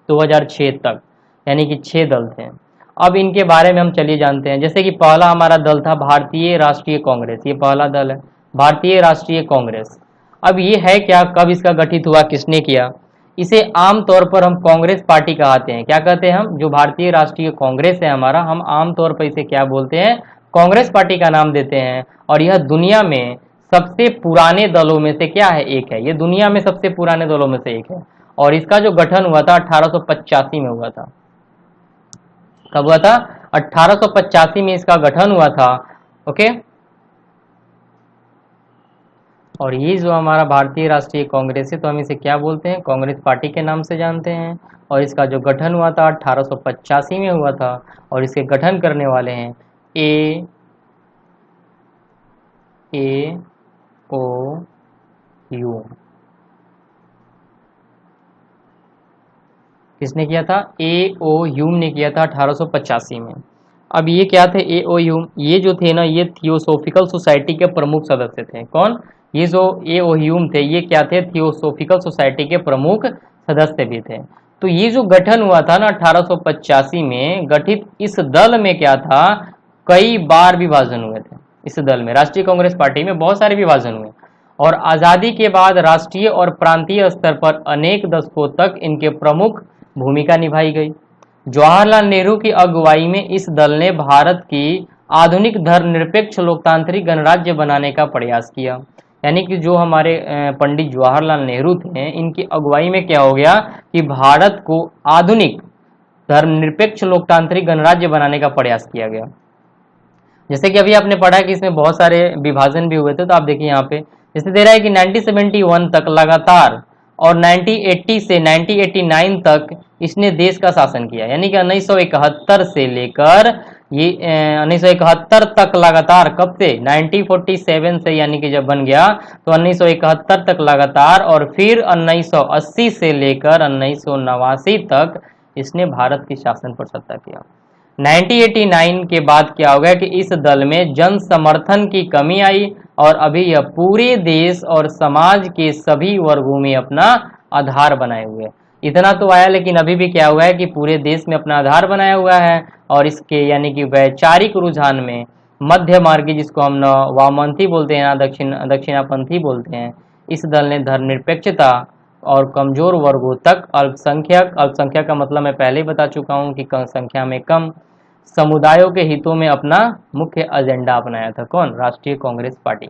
2006 तक, यानी कि 6 दल थे। अब इनके बारे में हम चलिए जानते हैं। जैसे कि पहला हमारा दल था भारतीय राष्ट्रीय कांग्रेस, ये पहला दल है भारतीय राष्ट्रीय कांग्रेस। अब ये है क्या, कब इसका गठित हुआ, किसने किया, इसे आमतौर पर हम कांग्रेस पार्टी कहते हैं। क्या कहते हैं हम, जो भारतीय राष्ट्रीय कांग्रेस है हमारा, हम आमतौर पर इसे क्या बोलते हैं, कांग्रेस पार्टी का नाम देते हैं। और यह दुनिया में सबसे पुराने दलों में से क्या है, एक है, ये दुनिया में सबसे पुराने दलों में से एक है। और इसका जो गठन हुआ था 1885 में हुआ था। कब हुआ था, 1885 में इसका गठन हुआ था। ओके, और ये जो हमारा भारतीय राष्ट्रीय कांग्रेस है तो हम इसे क्या बोलते हैं, कांग्रेस पार्टी के नाम से जानते हैं। और इसका जो गठन हुआ था 1885 में हुआ था। और इसके गठन करने वाले हैं AOU। किसने किया था, AOU ने किया था 1885 में। अब ये क्या थे AOU, ये जो थे ना, ये थियोसॉफिकल सोसाइटी के प्रमुख सदस्य थे। कौन, ये जो AOU थे ये क्या थे, थियोसॉफिकल सोसाइटी के प्रमुख सदस्य भी थे। तो ये जो गठन हुआ था ना 1885 में गठित इस दल में क्या था, कई बार विभाजन हुए थे। इस दल में, राष्ट्रीय कांग्रेस पार्टी में बहुत सारे विभाजन हुए और आज़ादी के बाद राष्ट्रीय और प्रांतीय स्तर पर अनेक दशकों तक इनके प्रमुख भूमिका निभाई गई। जवाहरलाल नेहरू की अगुवाई में इस दल ने भारत की आधुनिक धर्मनिरपेक्ष लोकतांत्रिक गणराज्य बनाने का प्रयास किया। यानी कि जो हमारे पंडित जवाहरलाल नेहरू थे, इनकी अगुवाई में क्या हो गया कि भारत को आधुनिक धर्मनिरपेक्ष लोकतांत्रिक गणराज्य बनाने का प्रयास किया गया। जैसे कि अभी आपने पढ़ा कि इसमें बहुत सारे विभाजन भी हुए थे, तो आप देखिए यहाँ पे जैसे दे रहा है कि 1971 तक लगातार और 1980 से 1989 तक इसने देश का शासन किया। यानी कि 1971 से लेकर ये 1971 तक लगातार, कब से, 1947 से, यानी कि जब बन गया तो 1971 तक लगातार, और फिर 1980 से लेकर 1989 तक इसने भारत की शासन पर सत्ता किया। 1989 के बाद क्या हो गया कि इस दल में जन समर्थन की कमी आई और अभी यह पूरे देश और समाज के सभी वर्गों में अपना आधार बनाए हुए है। इतना तो आया, लेकिन अभी भी क्या हुआ है कि पूरे देश में अपना आधार बनाया हुआ है और इसके यानी कि वैचारिक रुझान में मध्य मार्गी, जिसको हम न वामपंथी बोलते हैं ना दक्षिणापंथी बोलते हैं, इस दल ने धर्मनिरपेक्षता और कमजोर वर्गों तक अल्पसंख्यक का मतलब मैं पहले ही बता चुका हूं कि कम संख्या में कम समुदायों के हितों में अपना मुख्य एजेंडा अपनाया था। कौन? राष्ट्रीय कांग्रेस पार्टी।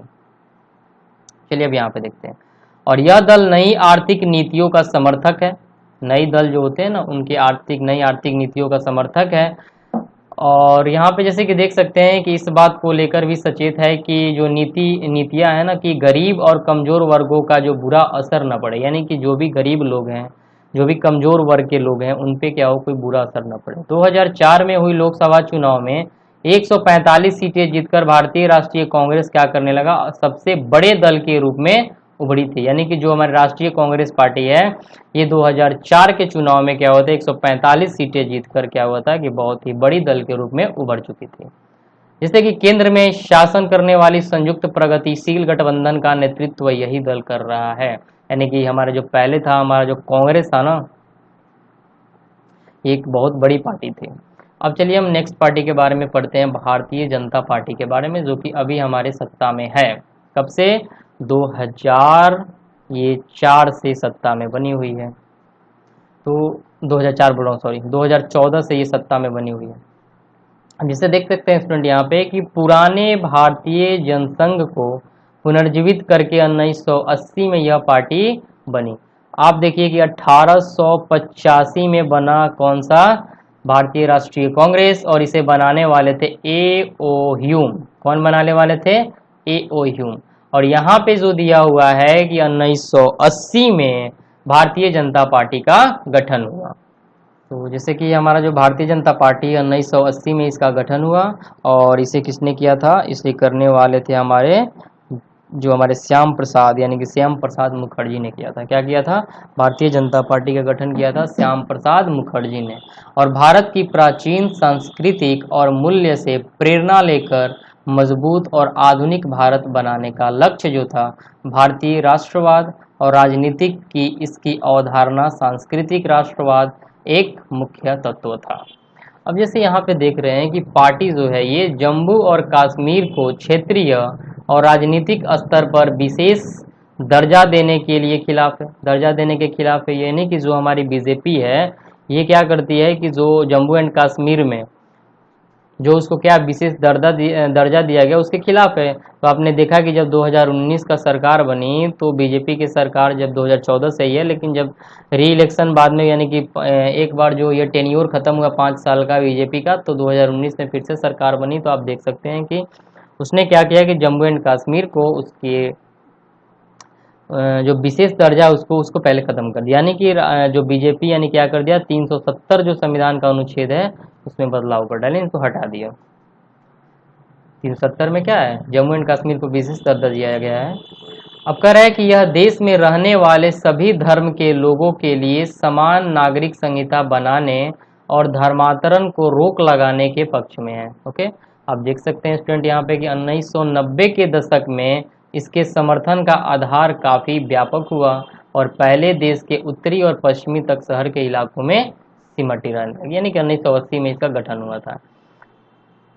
चलिए अब यहाँ पे देखते हैं। और यह दल नई आर्थिक नीतियों का समर्थक है। नई दल जो होते हैं ना, उनकी नई आर्थिक नीतियों का समर्थक है। और यहाँ पे जैसे कि देख सकते हैं कि इस बात को लेकर भी सचेत है कि जो नीतियाँ हैं ना, कि गरीब और कमजोर वर्गों का जो बुरा असर न पड़े, यानी कि जो भी गरीब लोग हैं, जो भी कमजोर वर्ग के लोग हैं, उन पे क्या हो, कोई बुरा असर न पड़े। 2004 में हुई लोकसभा चुनाव में 145 सीटें जीतकर भारतीय राष्ट्रीय कांग्रेस क्या करने लगा, सबसे बड़े दल के रूप में उभरी थी। यानी कि जो हमारी राष्ट्रीय कांग्रेस पार्टी है, ये 2004 के चुनाव में क्या हुआ था, 145 सीटें जीतकर क्या हुआ था कि बहुत ही बड़ी दल के रूप में उभर चुकी थी। जैसे कि केंद्र में शासन करने वाली संयुक्त प्रगतिशील गठबंधन का नेतृत्व यही दल कर रहा है। यानी कि हमारा जो पहले था, हमारा जो कांग्रेस था ना, एक बहुत बड़ी पार्टी थी। अब चलिए हम नेक्स्ट पार्टी के बारे में पढ़ते हैं, भारतीय जनता पार्टी के बारे में, जो कि अभी हमारे सत्ता में है। कब से? 2004 से सत्ता में बनी हुई है। तो 2004 बोल रहा हूँ, सॉरी, 2014 से ये सत्ता में बनी हुई है। अब जिसे देख सकते हैं स्टूडेंट यहाँ पे कि पुराने भारतीय जनसंघ को पुनर्जीवित करके 1980 में यह पार्टी बनी। आप देखिए कि 1885 में बना कौन सा? भारतीय राष्ट्रीय कांग्रेस, और इसे बनाने वाले थे A.O. ह्यूम। कौन बनाने वाले थे? A.O. ह्यूम। और यहाँ पे जो दिया हुआ है कि 1980 में भारतीय जनता पार्टी का गठन हुआ। तो जैसे कि हमारा जो भारतीय जनता पार्टी 1980 में इसका गठन हुआ, और इसे किसने किया था? इसे करने वाले थे हमारे श्याम प्रसाद, यानी कि श्याम प्रसाद मुखर्जी ने किया था। क्या किया था? भारतीय जनता पार्टी का गठन किया था श्याम प्रसाद मुखर्जी ने। और भारत की प्राचीन सांस्कृतिक और मूल्य से प्रेरणा लेकर मजबूत और आधुनिक भारत बनाने का लक्ष्य जो था, भारतीय राष्ट्रवाद और राजनीतिक की इसकी अवधारणा सांस्कृतिक राष्ट्रवाद एक मुख्य तत्व था। अब जैसे यहाँ पे देख रहे हैं कि पार्टी जो है ये जम्मू और कश्मीर को क्षेत्रीय और राजनीतिक स्तर पर विशेष दर्जा देने के लिए खिलाफ है। दर्जा देने के खिलाफ है। ये नहीं कि जो हमारी बीजेपी है, ये क्या करती है कि जो जम्मू एंड कश्मीर में जो उसको क्या विशेष दर्जा दिया गया, उसके खिलाफ है। तो आपने देखा कि जब 2019 का सरकार बनी, तो बीजेपी की सरकार जब 2014 से ही है, लेकिन जब री इलेक्शन बाद में, यानी कि एक बार जो ये टेन्योर खत्म हुआ 5 साल का बीजेपी का, तो 2019 में फिर से सरकार बनी। तो आप देख सकते हैं कि उसने क्या किया कि जम्मू एंड कश्मीर को उसके जो विशेष दर्जा उसको पहले खत्म कर दिया। यानी कि जो बीजेपी यानी क्या कर दिया, 370 जो संविधान का अनुच्छेद है उसमें बदलाव कर डाले, इनको हटा दिया। 370 में क्या है, जम्मू एंड कश्मीर को विशेष दर्जा दिया गया है। अब कह रहा है कि यह देश में रहने वाले सभी धर्म के लोगों के लिए समान नागरिक संहिता बनाने और धर्मांतरण को रोक लगाने के पक्ष में है। ओके, आप देख सकते हैं स्टूडेंट यहाँ पे कि 1990 के दशक में इसके समर्थन का आधार काफ़ी व्यापक हुआ और पहले देश के उत्तरी और पश्चिमी तक शहर के इलाकों में सिमटी रहने लगी। यानी कि 1980 में इसका गठन हुआ था।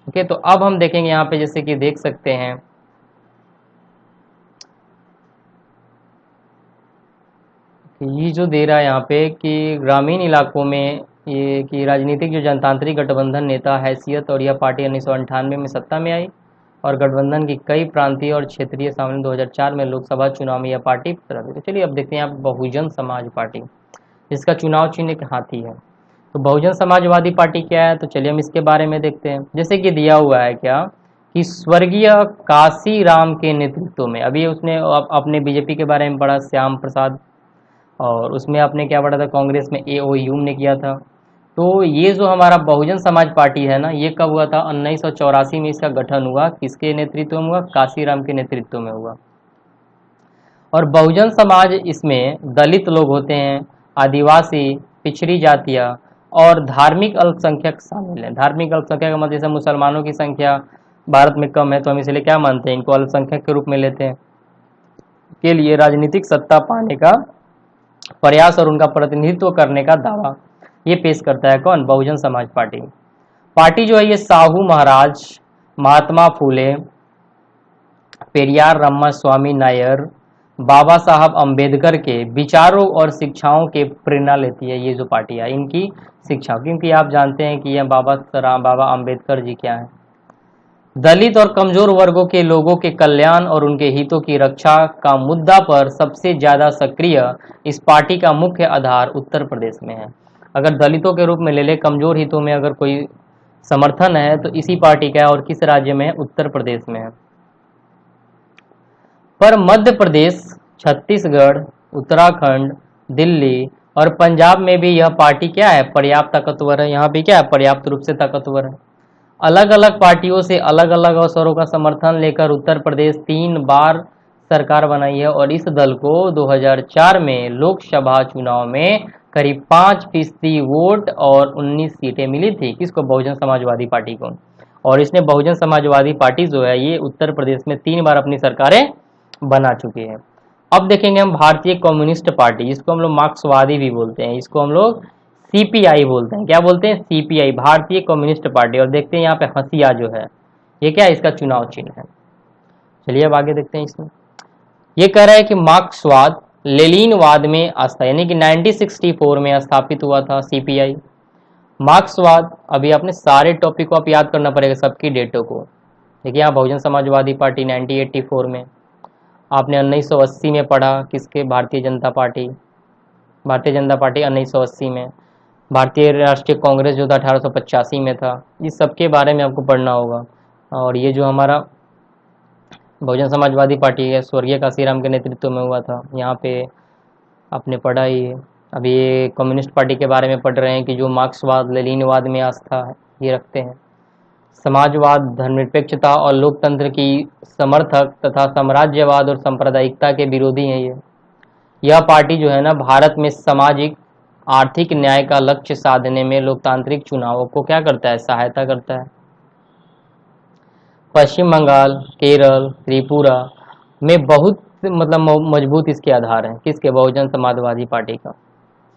ओके, तो अब हम देखेंगे यहाँ पे, जैसे कि देख सकते हैं ये जो दे रहा है यहाँ पे कि ग्रामीण इलाकों में ये कि राजनीतिक जो जनतांत्रिक गठबंधन नेता हैसियत, और यह पार्टी 1998 में सत्ता में आई और गठबंधन की कई प्रांतीय और क्षेत्रीय सामने 2004 में लोकसभा चुनाव में यह पार्टी प्रतिनिधित्व। तो चलिए अब देखते हैं यहाँ बहुजन समाज पार्टी, जिसका चुनाव चिन्ह एक हाथी है। तो बहुजन समाजवादी पार्टी क्या है, तो चलिए हम इसके बारे में देखते हैं। जैसे कि दिया हुआ है क्या कि स्वर्गीय काशी राम के नेतृत्व में, अभी उसने अपने बीजेपी के बारे में पढ़ा श्याम प्रसाद, और उसमें आपने क्या पढ़ा था, कांग्रेस में A.O. ह्यूम ने किया था। तो ये जो हमारा बहुजन समाज पार्टी है ना, ये कब हुआ था, 1984 में इसका गठन हुआ। किसके नेतृत्व में हुआ? काशीराम के नेतृत्व में हुआ। और बहुजन समाज, इसमें दलित लोग होते हैं, आदिवासी, पिछड़ी जातियाँ और धार्मिक अल्पसंख्यक शामिल हैं। धार्मिक अल्पसंख्यक का मतलब जैसे मुसलमानों की संख्या भारत में कम है तो हम इसलिए क्या मानते हैं, इनको अल्पसंख्यक के रूप में लेते हैं, के लिए राजनीतिक सत्ता पाने का प्रयास और उनका प्रतिनिधित्व करने का दावा ये पेश करता है कौन, बहुजन समाज पार्टी। पार्टी जो है ये साहू महाराज, महात्मा फूले, पेरियार रामास्वामी नायर, बाबा साहब अंबेडकर के विचारों और शिक्षाओं के प्रेरणा लेती है ये जो पार्टी है, इनकी शिक्षा, क्योंकि आप जानते हैं कि यह बाबा अंबेडकर जी क्या है, दलित और कमजोर वर्गों के लोगों के कल्याण और उनके हितों की रक्षा का मुद्दा पर सबसे ज्यादा सक्रिय इस पार्टी का मुख्य आधार उत्तर प्रदेश में है। अगर दलितों के रूप में ले ले, कमजोर हितों में अगर कोई समर्थन है तो इसी पार्टी का है, और किस राज्य में है, उत्तर प्रदेश में है। पर मध्य प्रदेश, छत्तीसगढ़, उत्तराखंड, दिल्ली और पंजाब में भी यह पार्टी क्या है, पर्याप्त ताकतवर है। यहाँ भी क्या है, पर्याप्त रूप से ताकतवर है। अलग अलग पार्टियों से अलग अलग अवसरों का समर्थन लेकर उत्तर प्रदेश 3 बार सरकार बनाई है, और इस दल को 2004 में लोकसभा चुनाव में करीब 5% वोट और 19 सीटें मिली थी। किसको, बहुजन समाजवादी पार्टी को। और इसने बहुजन समाजवादी पार्टी जो है ये उत्तर प्रदेश में 3 बार अपनी सरकारें बना चुकी है। अब देखेंगे हम भारतीय कम्युनिस्ट पार्टी, जिसको हम लोग मार्क्सवादी भी बोलते हैं, इसको हम लोग सीपीआई बोलते हैं। क्या बोलते हैं, सीपीआई, भारतीय कम्युनिस्ट पार्टी। और देखते हैं यहाँ पे हंसिया जो है ये क्या है, इसका चुनाव चिन्ह है। चलिए अब आगे देखते हैं इसमें। ये कह रहा है कि मार्क्सवाद लेनिनवाद में आस्था, यानी कि 1964 में स्थापित हुआ था सीपीआई। मार्क्सवाद, अभी आपने सारे टॉपिक को आप याद करना पड़ेगा, सबकी डेटों को। देखिए यहाँ बहुजन समाजवादी पार्टी 1984 में, आपने 1980 में पढ़ा किसके, भारतीय जनता पार्टी, भारतीय जनता पार्टी 1980 में। भारतीय राष्ट्रीय कांग्रेस जो था 1885 में था। इस सब के बारे में आपको पढ़ना होगा। और ये जो हमारा बहुजन समाजवादी पार्टी है, स्वर्गीय काशीराम के नेतृत्व में हुआ था, यहाँ पे आपने पढ़ा ही है। अभी ये कम्युनिस्ट पार्टी के बारे में पढ़ रहे हैं कि जो मार्क्सवाद लेनिनवाद में आस्था ये रखते हैं। समाजवाद, धर्मनिरपेक्षता और लोकतंत्र की समर्थक तथा साम्राज्यवाद और सांप्रदायिकता के विरोधी हैं ये। यह पार्टी जो है ना, भारत में सामाजिक आर्थिक न्याय का लक्ष्य साधने में लोकतांत्रिक चुनावों को क्या करता है, सहायता करता है। पश्चिम बंगाल, केरल, त्रिपुरा में बहुत मतलब मजबूत इसके आधार हैं। किसके, बहुजन समाजवादी पार्टी का,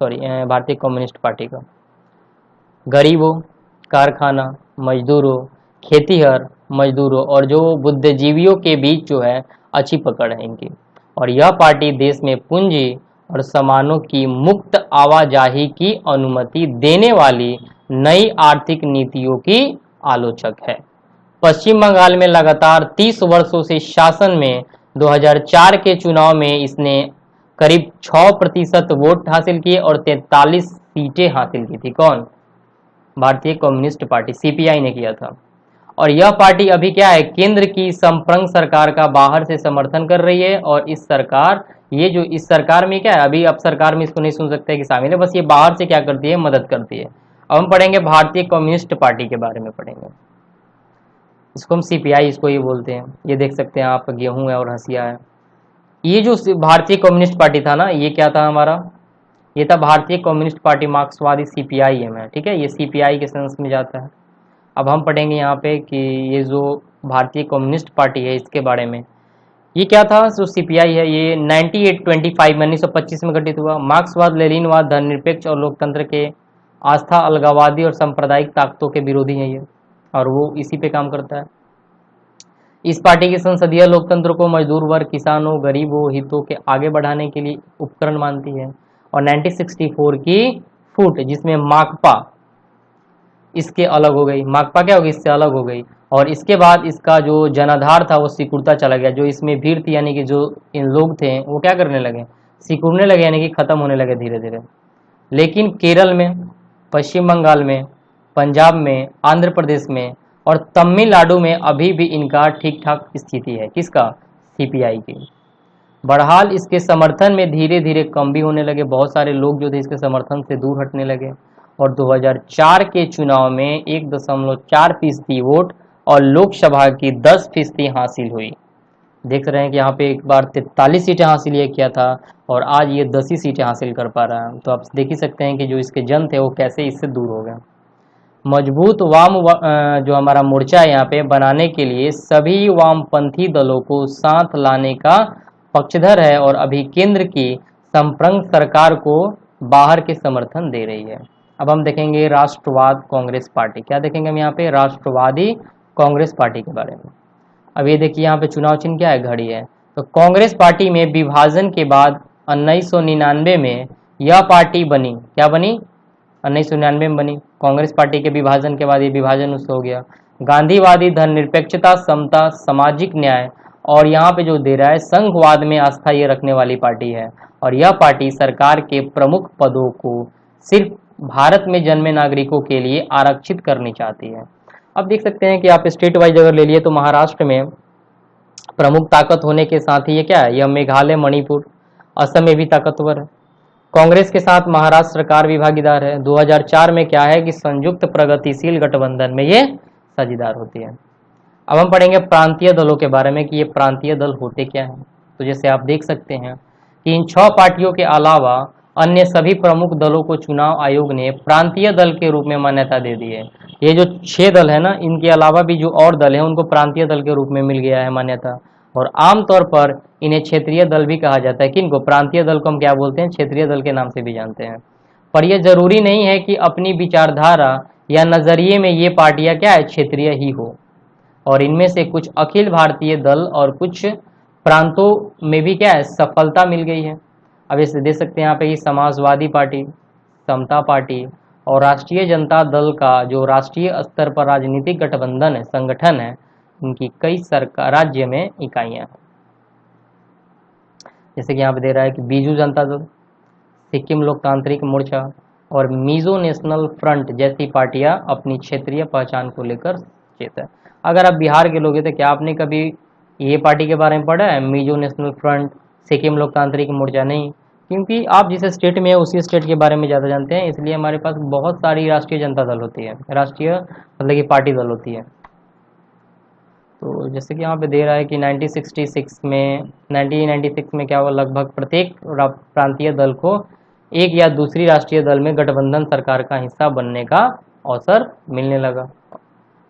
सॉरी भारतीय कम्युनिस्ट पार्टी का। गरीबों, कारखाना मजदूरों, खेतीहर मजदूरों और जो बुद्धिजीवियों के बीच जो है अच्छी पकड़ है इनकी। और यह पार्टी देश में पूंजी और सामानों की मुक्त आवाजाही की अनुमति देने वाली नई आर्थिक नीतियों की आलोचक है। पश्चिम बंगाल में लगातार 30 वर्षों से शासन में 2004 के चुनाव में इसने करीब 6% वोट हासिल किए और 43 सीटें हासिल की थी। कौन, भारतीय कम्युनिस्ट पार्टी, सीपीआई ने किया था। और यह पार्टी अभी क्या है, केंद्र की संप्रंग सरकार का बाहर से समर्थन कर रही है। और इस सरकार, ये जो इस सरकार में क्या है, अभी अब सरकार में इसको नहीं सुन सकते कि शामिल है, बस ये बाहर से क्या करती है, मदद करती है। अब हम पढ़ेंगे भारतीय कम्युनिस्ट पार्टी के बारे में पढ़ेंगे। इसको हम सीपीआई इसको ये बोलते हैं। ये देख सकते हैं आप, गेहूं है और हंसिया है। ये जो भारतीय कम्युनिस्ट पार्टी था ना, ये क्या था हमारा, ये था भारतीय कम्युनिस्ट पार्टी मार्क्सवादी, सीपीआई है, ठीक है, ये सीपीआई के सेंस में जाता है। अब हम पढ़ेंगे यहाँ पे कि ये जो भारतीय कम्युनिस्ट पार्टी है इसके बारे में, ये क्या था, जो सीपीआई है ये 1925 में गठित हुआ। मार्क्सवाद लेनिनवाद, धर्मनिरपेक्ष और लोकतंत्र के आस्था अलगाववादी और सांप्रदायिक ताकतों के विरोधी है ये, और वो इसी पे काम करता है। इस पार्टी की संसदीय लोकतंत्र को मजदूर वर्ग, किसानों, गरीबों हितों के आगे बढ़ाने के लिए उपकरण मानती है। और 1964 की फूट, जिसमें माकपा इसके अलग हो गई, माकपा क्या होगी, इससे अलग हो गई। और इसके बाद इसका जो जनाधार था वो सिकुड़ता चला गया। जो इसमें भीड़ थी, यानी कि जो इन लोग थे वो क्या करने लगे, सिकुड़ने लगे, यानी कि खत्म होने लगे धीरे धीरे। लेकिन केरल में, पश्चिम बंगाल में, पंजाब में, आंध्र प्रदेश में और तमिलनाडु में अभी भी इनका ठीक ठाक स्थिति है। किसका, सीपीआई की। बहरहाल इसके समर्थन में धीरे धीरे कम भी होने लगे, बहुत सारे लोग जो थे इसके समर्थन से दूर हटने लगे। और 2004 के चुनाव में 1.4% वोट और लोकसभा की 10% हासिल हुई। देख रहे हैं कि यहाँ पे एक बार 43 सीटें हासिल ये किया था और आज ये 10 ही सीटें हासिल कर पा रहा है। तो आप देख ही सकते हैं कि जो इसके जन थे वो कैसे इससे दूर हो गए। मजबूत जो हमारा मोर्चा है यहाँ पे बनाने के लिए सभी वामपंथी दलों को साथ लाने का पक्षधर है और अभी केंद्र की संप्रंग सरकार को बाहर के समर्थन दे रही है। अब हम देखेंगे राष्ट्रवाद कांग्रेस पार्टी। क्या देखेंगे हम यहाँ पे? राष्ट्रवादी कांग्रेस पार्टी के बारे में। अब ये देखिए यहाँ पे चुनाव चिन्ह क्या है? घड़ी है। तो कांग्रेस पार्टी में विभाजन के बाद 1999 में यह पार्टी बनी। क्या बनी? 1999 में बनी। कांग्रेस पार्टी के विभाजन के बाद ये विभाजन उससे हो गया। गांधीवादी, धर्मनिरपेक्षता, समता, सामाजिक न्याय और यहाँ पे जो दे रहा है संघवाद में आस्था ये रखने वाली पार्टी है। और यह पार्टी सरकार के प्रमुख पदों को सिर्फ भारत में जन्मे नागरिकों के लिए आरक्षित करनी चाहती है। अब देख सकते हैं कि आप स्टेट वाइज अगर ले लिए तो महाराष्ट्र में प्रमुख ताकत होने के साथ ही ये क्या है? यह मेघालय, मणिपुर, असम में भी ताकतवर है। कांग्रेस के साथ महाराष्ट्र सरकार भी भागीदार है। 2004 में क्या है कि संयुक्त प्रगतिशील गठबंधन में ये साझेदार होती है। अब हम पढ़ेंगे प्रांतीय दलों के बारे में कि ये प्रांतीय दल होते क्या हैं। तो जैसे आप देख सकते हैं कि इन 6 पार्टियों के अलावा अन्य सभी प्रमुख दलों को चुनाव आयोग ने प्रांतीय दल के रूप में मान्यता दे दी है। ये जो 6 दल है ना, इनके अलावा भी जो और दल है उनको प्रांतीय दल के रूप में मिल गया है मान्यता। और आमतौर पर इन्हें क्षेत्रीय दल भी कहा जाता है। किनको? प्रांतीय दल को हम क्या बोलते हैं? क्षेत्रीय दल के नाम से भी जानते हैं। पर यह जरूरी नहीं है कि अपनी विचारधारा या नजरिए में ये पार्टियां क्या है? क्षेत्रीय ही हो। और इनमें से कुछ अखिल भारतीय दल और कुछ प्रांतों में भी क्या है? सफलता मिल गई है। अब इसे देख सकते हैं यहाँ पे कि समाजवादी पार्टी, समता पार्टी और राष्ट्रीय जनता दल का जो राष्ट्रीय स्तर पर राजनीतिक गठबंधन है, संगठन है, इनकी कई सरकार राज्य में इकाइयां हैं। जैसे कि यहाँ पे दे रहा है कि बीजू जनता दल, सिक्किम लोकतांत्रिक मोर्चा और मिजो नेशनल फ्रंट जैसी पार्टियां अपनी क्षेत्रीय पहचान को लेकर सचेत है। अगर आप बिहार के लोग हैं तो क्या आपने कभी ये पार्टी के बारे में पढ़ा है? मिजो नेशनल फ्रंट, सिक्किम लोकतांत्रिक मोर्चा? नहीं, क्योंकि आप जिस स्टेट में है उसी स्टेट के बारे में ज़्यादा जानते हैं। इसलिए हमारे पास बहुत सारी राष्ट्रीय जनता दल होती है, राष्ट्रीय मतलब कि पार्टी दल होती है। तो जैसे कि यहाँ पे दे रहा है कि 1996 में क्या हुआ? लगभग प्रत्येक प्रांतीय दल को एक या दूसरी राष्ट्रीय दल में गठबंधन सरकार का हिस्सा बनने का अवसर मिलने लगा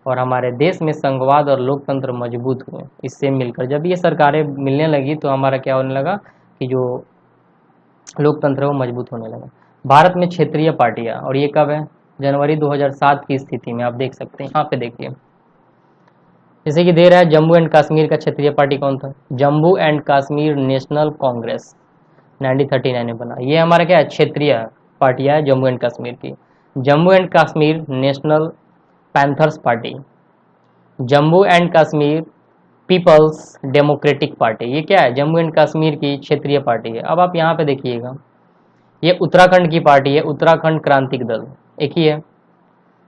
और हमारे देश में संघवाद और लोकतंत्र मजबूत हुए इससे मिलकर। जब ये सरकारें मिलने लगी तो हमारा क्या होने लगा कि जो लोकतंत्र है वो मजबूत होने लगा। भारत में क्षेत्रीय पार्टियां, और ये कब है? जनवरी 2007 की स्थिति में। आप देख सकते हैं यहाँ पे देखिए, जैसे कि दे रहा है जम्मू एंड कश्मीर का क्षेत्रीय पार्टी कौन था? जम्मू एंड कश्मीर नेशनल कांग्रेस 1939 में बना। ये हमारा क्या है? क्षेत्रीय पार्टियां है जम्मू एंड कश्मीर की। Jammu and Kashmir National Panthers Party, Jammu and Kashmir Peoples Democratic Party. ये क्या है? जम्मू एंड कश्मीर की क्षेत्रीय पार्टी है। अब आप यहाँ पे देखिएगा, ये उत्तराखंड की पार्टी है, उत्तराखंड क्रांतिक दल एक ही है।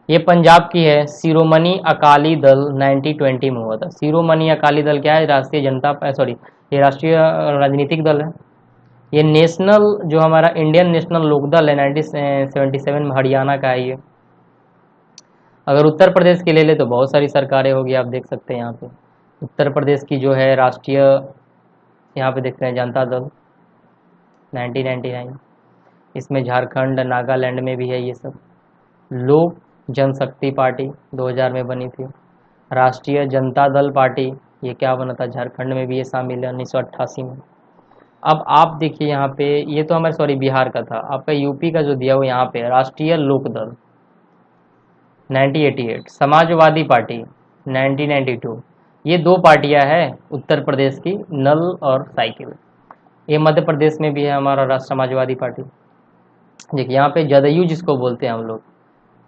ये पंजाब की है, शिरोमणि अकाली दल 1920 में हुआ था। शिरोमणि अकाली दल क्या है? राष्ट्रीय जनता सॉरी ये राष्ट्रीय राजनीतिक दल है। ये नेशनल जो हमारा इंडियन नेशनल लोकदल है 1977 में हरियाणा का है ये। अगर उत्तर प्रदेश की ले ले तो बहुत सारी सरकारें होगी। आप देख सकते हैं यहाँ पे उत्तर प्रदेश की जो है राष्ट्रीय, यहाँ पे देखते हैं जनता दल 1999। इसमें झारखंड, नागालैंड में भी है ये सब। लोक जनशक्ति पार्टी 2000 में बनी थी। राष्ट्रीय जनता दल पार्टी, ये क्या बना था? झारखंड में भी ये शामिल है 1988 में। अब आप देखिए यहाँ पे, ये तो हमारे सॉरी बिहार का था। आपका यूपी का जो दिया हुआ यहाँ पे राष्ट्रीय लोक दल 1988, समाजवादी पार्टी 1992। ये 2 पार्टियां हैं उत्तर प्रदेश की, नल और साइकिल। ये मध्य प्रदेश में भी है हमारा राष्ट्र समाजवादी पार्टी। देखिए यहाँ पे जदयू जिसको बोलते हैं हम लोग,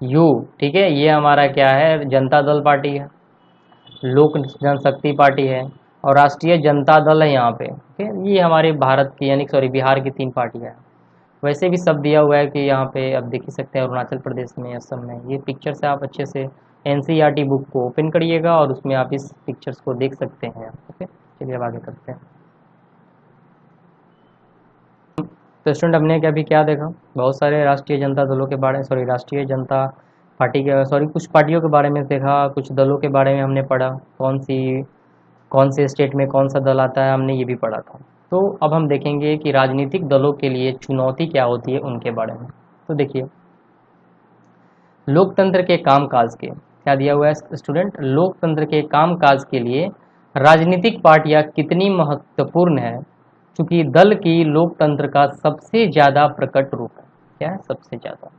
यू, ठीक है, ये हमारा क्या है? जनता दल पार्टी है, लोक जनशक्ति पार्टी है और राष्ट्रीय जनता दल है यहाँ पे। ठीक है, ये हमारे भारत की यानी सॉरी बिहार की 3 पार्टियाँ हैं। वैसे भी सब दिया हुआ है कि यहाँ पे आप देख ही सकते हैं अरुणाचल प्रदेश में, असम में। ये पिक्चर से आप अच्छे से एनसीईआरटी बुक को ओपन करिएगा और उसमें आप इस पिक्चर्स को देख सकते हैं। ओके, चलिए अब आगे करते हैं। तो स्टूडेंट हमने अभी क्या देखा? बहुत सारे राष्ट्रीय जनता दलों के बारे में सॉरी राष्ट्रीय जनता पार्टी के सॉरी कुछ पार्टियों के बारे में देखा, कुछ दलों के बारे में हमने पढ़ा। कौन सी कौन से स्टेट में कौन सा दल आता है, हमने ये भी पढ़ा था। तो अब हम देखेंगे कि राजनीतिक दलों के लिए चुनौती क्या होती है उनके बारे में। तो देखिए, लोकतंत्र के कामकाज के क्या दिया हुआ है स्टूडेंट, लोकतंत्र के कामकाज के लिए राजनीतिक पार्टियां कितनी महत्वपूर्ण है, क्योंकि दल की लोकतंत्र का सबसे ज़्यादा प्रकट रूप है। क्या है? सबसे ज़्यादा।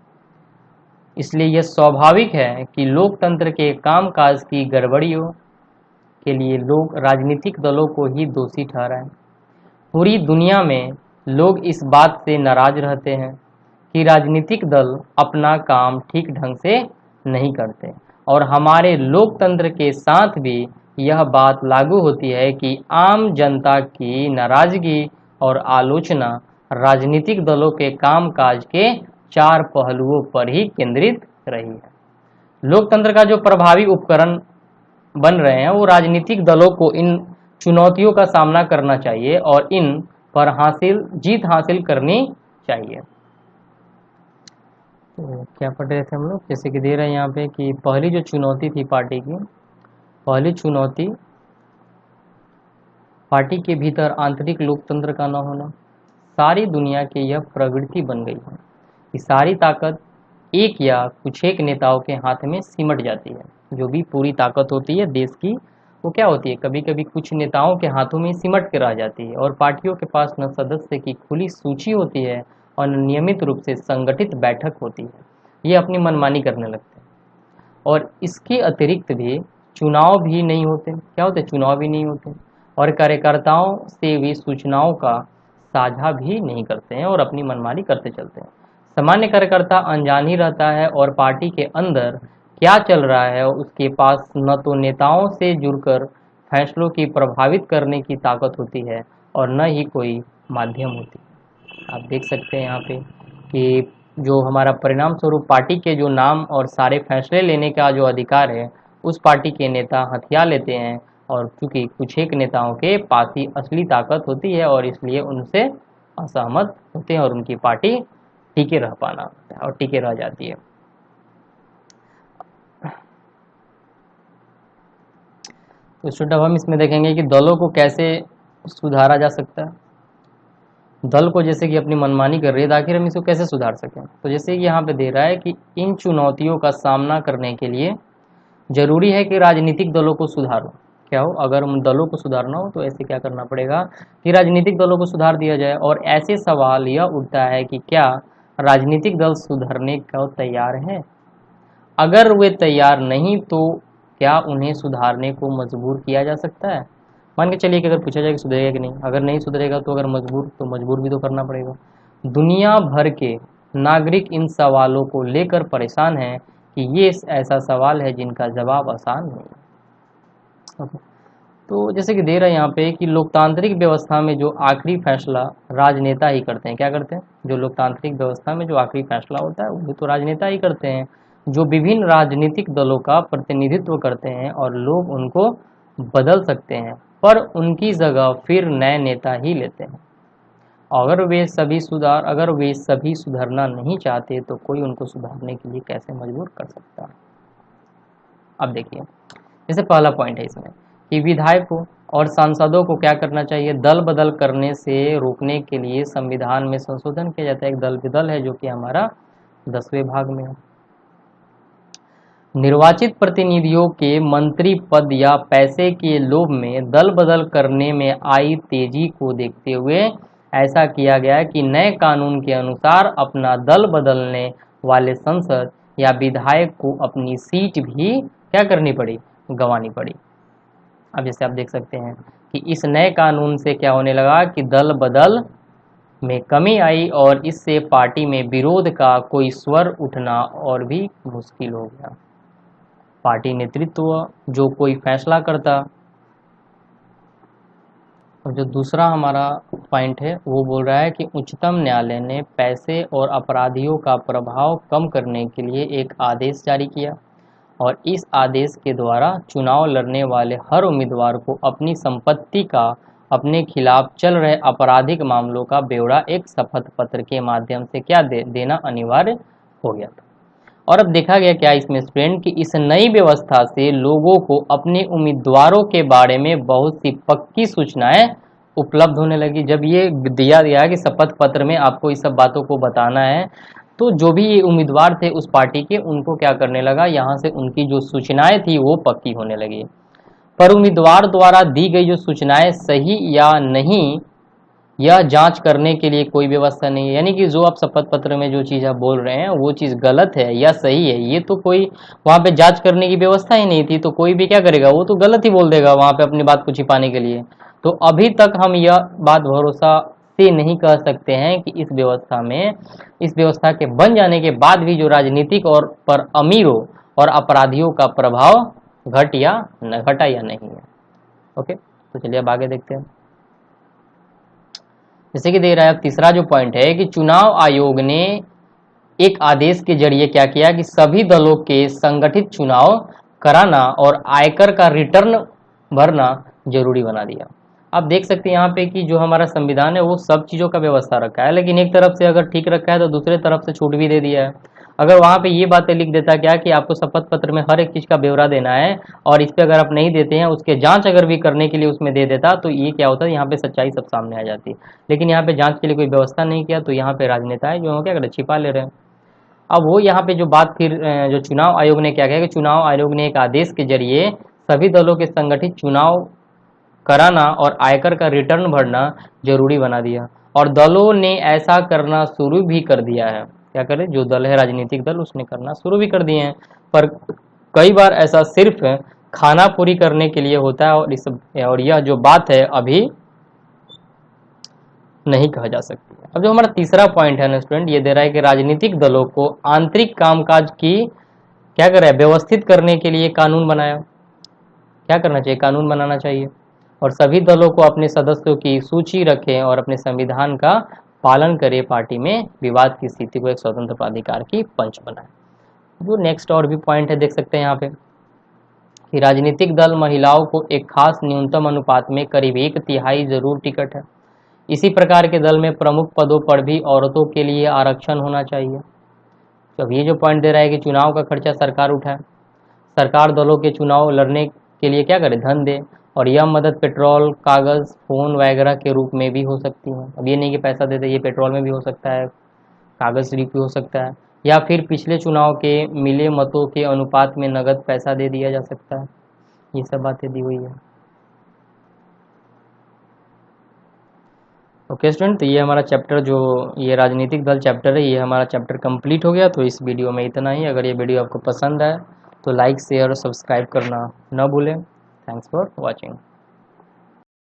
इसलिए यह स्वाभाविक है कि लोकतंत्र के कामकाज की गड़बड़ियों के लिए लोग राजनीतिक दलों को ही दोषी ठहराएं। पूरी दुनिया में लोग इस बात से नाराज रहते हैं कि राजनीतिक दल अपना काम ठीक ढंग से नहीं करते, और हमारे लोकतंत्र के साथ भी यह बात लागू होती है कि आम जनता की नाराजगी और आलोचना राजनीतिक दलों के कामकाज के 4 पहलुओं पर ही केंद्रित रही है। लोकतंत्र का जो प्रभावी उपकरण बन रहे हैं वो राजनीतिक दलों को इन चुनौतियों का सामना करना चाहिए और इन पर जीत हासिल करनी चाहिए। तो क्या पढ़ रहे थे हम लोग, जैसे कि दे रहे हैं यहाँ पे कि पहली जो चुनौती थी पार्टी की, पहली चुनौती पार्टी के भीतर आंतरिक लोकतंत्र का न होना। सारी दुनिया की यह प्रवृत्ति बन गई है कि सारी ताकत एक या कुछ एक नेताओं के हाथ में सिमट जाती है। जो भी पूरी ताकत होती है देश की, वो क्या होती है, कभी कभी कुछ नेताओं के हाथों में सिमट के रह जाती है, और पार्टियों के पास न सदस्य की खुली सूची होती है और न नियमित रूप से संगठित बैठक होती है। ये अपनी मनमानी करने लगते हैं, और इसके अतिरिक्त भी चुनाव भी नहीं होते। क्या होते? चुनाव भी नहीं होते, और कार्यकर्ताओं से भी सूचनाओं का साझा भी नहीं करते हैं और अपनी मनमानी करते चलते हैं। सामान्य कार्यकर्ता अनजान ही रहता है और पार्टी के अंदर क्या चल रहा है उसके पास न तो नेताओं से जुड़कर फैसलों की प्रभावित करने की ताकत होती है और न ही कोई माध्यम होती है। आप देख सकते हैं यहाँ पे कि जो हमारा परिणाम स्वरूप पार्टी के जो नाम और सारे फैसले लेने का जो अधिकार है उस पार्टी के नेता हथिया लेते हैं, और क्योंकि कुछ एक नेताओं के पास ही असली ताकत होती है और इसलिए उनसे असहमत होते हैं और उनकी पार्टी टिके रह पाना होता है और टिके रह जाती है। तो स्टूडेंट अब हम इसमें देखेंगे कि दलों को कैसे सुधारा जा सकता है। दल को जैसे कि अपनी मनमानी कर रही है, आखिर हम इसको कैसे सुधार सकें। तो जैसे कि यहाँ पे दे रहा है कि इन चुनौतियों का सामना करने के लिए जरूरी है कि राजनीतिक दलों को सुधारो। क्या हो, अगर हम दलों को सुधारना हो तो ऐसे क्या करना पड़ेगा कि राजनीतिक दलों को सुधार दिया जाए। और ऐसे सवाल यह उठता है कि क्या राजनीतिक दल सुधरने को तैयार है? अगर वे तैयार नहीं तो क्या उन्हें सुधारने को मजबूर किया जा सकता है? मान के चलिए कि अगर पूछा जाए कि सुधरेगा कि नहीं, अगर नहीं सुधरेगा तो अगर मजबूर भी तो करना पड़ेगा। दुनिया भर के नागरिक इन सवालों को लेकर परेशान हैं कि ये ऐसा सवाल है जिनका जवाब आसान नहीं है। तो जैसे कि दे रहा है यहाँ पे कि लोकतांत्रिक व्यवस्था में जो आखिरी फैसला राजनेता ही करते हैं। क्या करते हैं? जो लोकतांत्रिक व्यवस्था में जो आखिरी फैसला होता है वो तो राजनेता ही करते हैं, जो विभिन्न राजनीतिक दलों का प्रतिनिधित्व करते हैं, और लोग उनको बदल सकते हैं पर उनकी जगह फिर नए नेता ही लेते हैं। अगर वे सभी सुधरना नहीं चाहते तो कोई उनको सुधारने के लिए कैसे मजबूर कर सकता है। अब देखिए, जैसे पहला पॉइंट है इसमें कि विधायकों और सांसदों को क्या करना चाहिए, दल बदल करने से रोकने के लिए संविधान में संशोधन किया जाता है। एक दल विदल है जो कि हमारा 10वें भाग में है। निर्वाचित प्रतिनिधियों के मंत्री पद या पैसे के लोभ में दल बदल करने में आई तेजी को देखते हुए ऐसा किया गया कि नए कानून के अनुसार अपना दल बदलने वाले सांसद या विधायक को अपनी सीट भी क्या करनी पड़ी, गंवानी पड़ी। अब जैसे आप देख सकते हैं कि इस नए कानून से क्या होने लगा कि दल बदल में कमी आई और इससे पार्टी में विरोध का कोई स्वर उठना और भी मुश्किल हो गया। पार्टी नेतृत्व जो कोई फैसला करता, और जो दूसरा हमारा पॉइंट है वो बोल रहा है कि उच्चतम न्यायालय ने पैसे और अपराधियों का प्रभाव कम करने के लिए एक आदेश जारी किया, और इस आदेश के द्वारा चुनाव लड़ने वाले हर उम्मीदवार को अपनी संपत्ति का अपने खिलाफ चल रहे आपराधिक मामलों का ब्यौरा एक शपथ पत्र के माध्यम से क्या देना अनिवार्य हो गया था। और अब देखा गया क्या इसमें स्टूडेंट कि इस नई व्यवस्था से लोगों को अपने उम्मीदवारों के बारे में बहुत सी पक्की सूचनाएं उपलब्ध होने लगी। जब ये दिया गया कि शपथ पत्र में आपको इस सब बातों को बताना है, तो जो भी ये उम्मीदवार थे उस पार्टी के, उनको क्या करने लगा, यहाँ से उनकी जो सूचनाएं थी वो पक्की होने लगी। पर उम्मीदवार द्वारा दी गई जो सूचनाएं सही या नहीं, यह जांच करने के लिए कोई व्यवस्था नहीं है। यानी कि जो आप शपथ पत्र में जो चीज़ आप बोल रहे हैं वो चीज़ गलत है या सही है, ये तो कोई वहाँ पे जांच करने की व्यवस्था ही नहीं थी, तो कोई भी क्या करेगा, वो तो गलत ही बोल देगा वहाँ पे अपनी बात को छिपाने के लिए। तो अभी तक हम यह बात भरोसा से नहीं कह सकते हैं कि इस व्यवस्था में, इस व्यवस्था के बन जाने के बाद भी जो राजनीतिक और पर अमीरों और अपराधियों का प्रभाव घटा या नहीं है। ओके, तो चलिए अब आगे देखते हैं। जैसे कि दे रहा है अब तीसरा जो पॉइंट है कि चुनाव आयोग ने एक आदेश के जरिए क्या किया कि सभी दलों के संगठित चुनाव कराना और आयकर का रिटर्न भरना जरूरी बना दिया। आप देख सकते हैं यहाँ पे कि जो हमारा संविधान है वो सब चीज़ों का व्यवस्था रखा है, लेकिन एक तरफ से अगर ठीक रखा है तो दूसरे तरफ से छूट भी दे दिया है। अगर वहाँ पे ये बातें लिख देता क्या कि आपको शपथ पत्र में हर एक चीज़ का ब्यौरा देना है और इस पे अगर आप नहीं देते हैं उसके जांच अगर भी करने के लिए उसमें दे देता, तो ये क्या होता है, यहाँ पे सच्चाई सब सामने आ जाती। लेकिन यहाँ पे जांच के लिए कोई व्यवस्था नहीं किया, तो यहाँ पे राजनेताएं जो क्या कर रहे, छिपा ले रहे हैं। अब वो यहाँ पे जो बात फिर जो चुनाव आयोग ने क्या किया कि चुनाव आयोग ने एक आदेश के जरिए सभी दलों के संगठित चुनाव कराना और आयकर का रिटर्न भरना जरूरी बना दिया, और दलों ने ऐसा करना शुरू भी कर दिया है। क्या करे, जो दल है राजनीतिक दल उसने करना शुरू भी कर दिए हैं, पर कई बार ऐसा सिर्फ खाना पूरी करने के लिए होता है, और यह जो बात है अभी नहीं कहा जा सकती है। अब जो हमारा तीसरा पॉइंट है ना स्टूडेंट, ये दे रहा है कि राजनीतिक दलों को आंतरिक कामकाज की क्या कर रहा है, व्यवस्थित करने के लिए कानून बनाया। क्या करना चाहिए, कानून बनाना चाहिए, और सभी दलों को अपने सदस्यों की सूची रखें और अपने संविधान का पालन करें। पार्टी में विवाद की स्थिति को एक स्वतंत्र प्राधिकार की पंच बनाए। जो नेक्स्ट और भी पॉइंट है देख सकते हैं यहाँ पे कि राजनीतिक दल महिलाओं को एक खास न्यूनतम अनुपात में करीब 1/3 जरूर टिकट है। इसी प्रकार के दल में प्रमुख पदों पर भी औरतों के लिए आरक्षण होना चाहिए। तो अब ये जो पॉइंट दे रहा है कि चुनाव का खर्चा सरकार उठाए, सरकार दलों के चुनाव लड़ने के लिए क्या करे, धन दे, और यह मदद पेट्रोल, कागज़, फोन वगैरह के रूप में भी हो सकती है। अब ये नहीं कि पैसा दे दे, ये पेट्रोल में भी हो सकता है, कागज़ भी हो सकता है, या फिर पिछले चुनाव के मिले मतों के अनुपात में नगद पैसा दे दिया जा सकता है। ये सब बातें दी हुई है। ओके स्टूडेंट, तो ये हमारा चैप्टर, जो ये राजनीतिक दल चैप्टर है, ये हमारा चैप्टर कंप्लीट हो गया। तो इस वीडियो में इतना ही। अगर ये वीडियो आपको पसंद आए तो लाइक, शेयर और सब्सक्राइब करना न भूलें। Thanks for watching.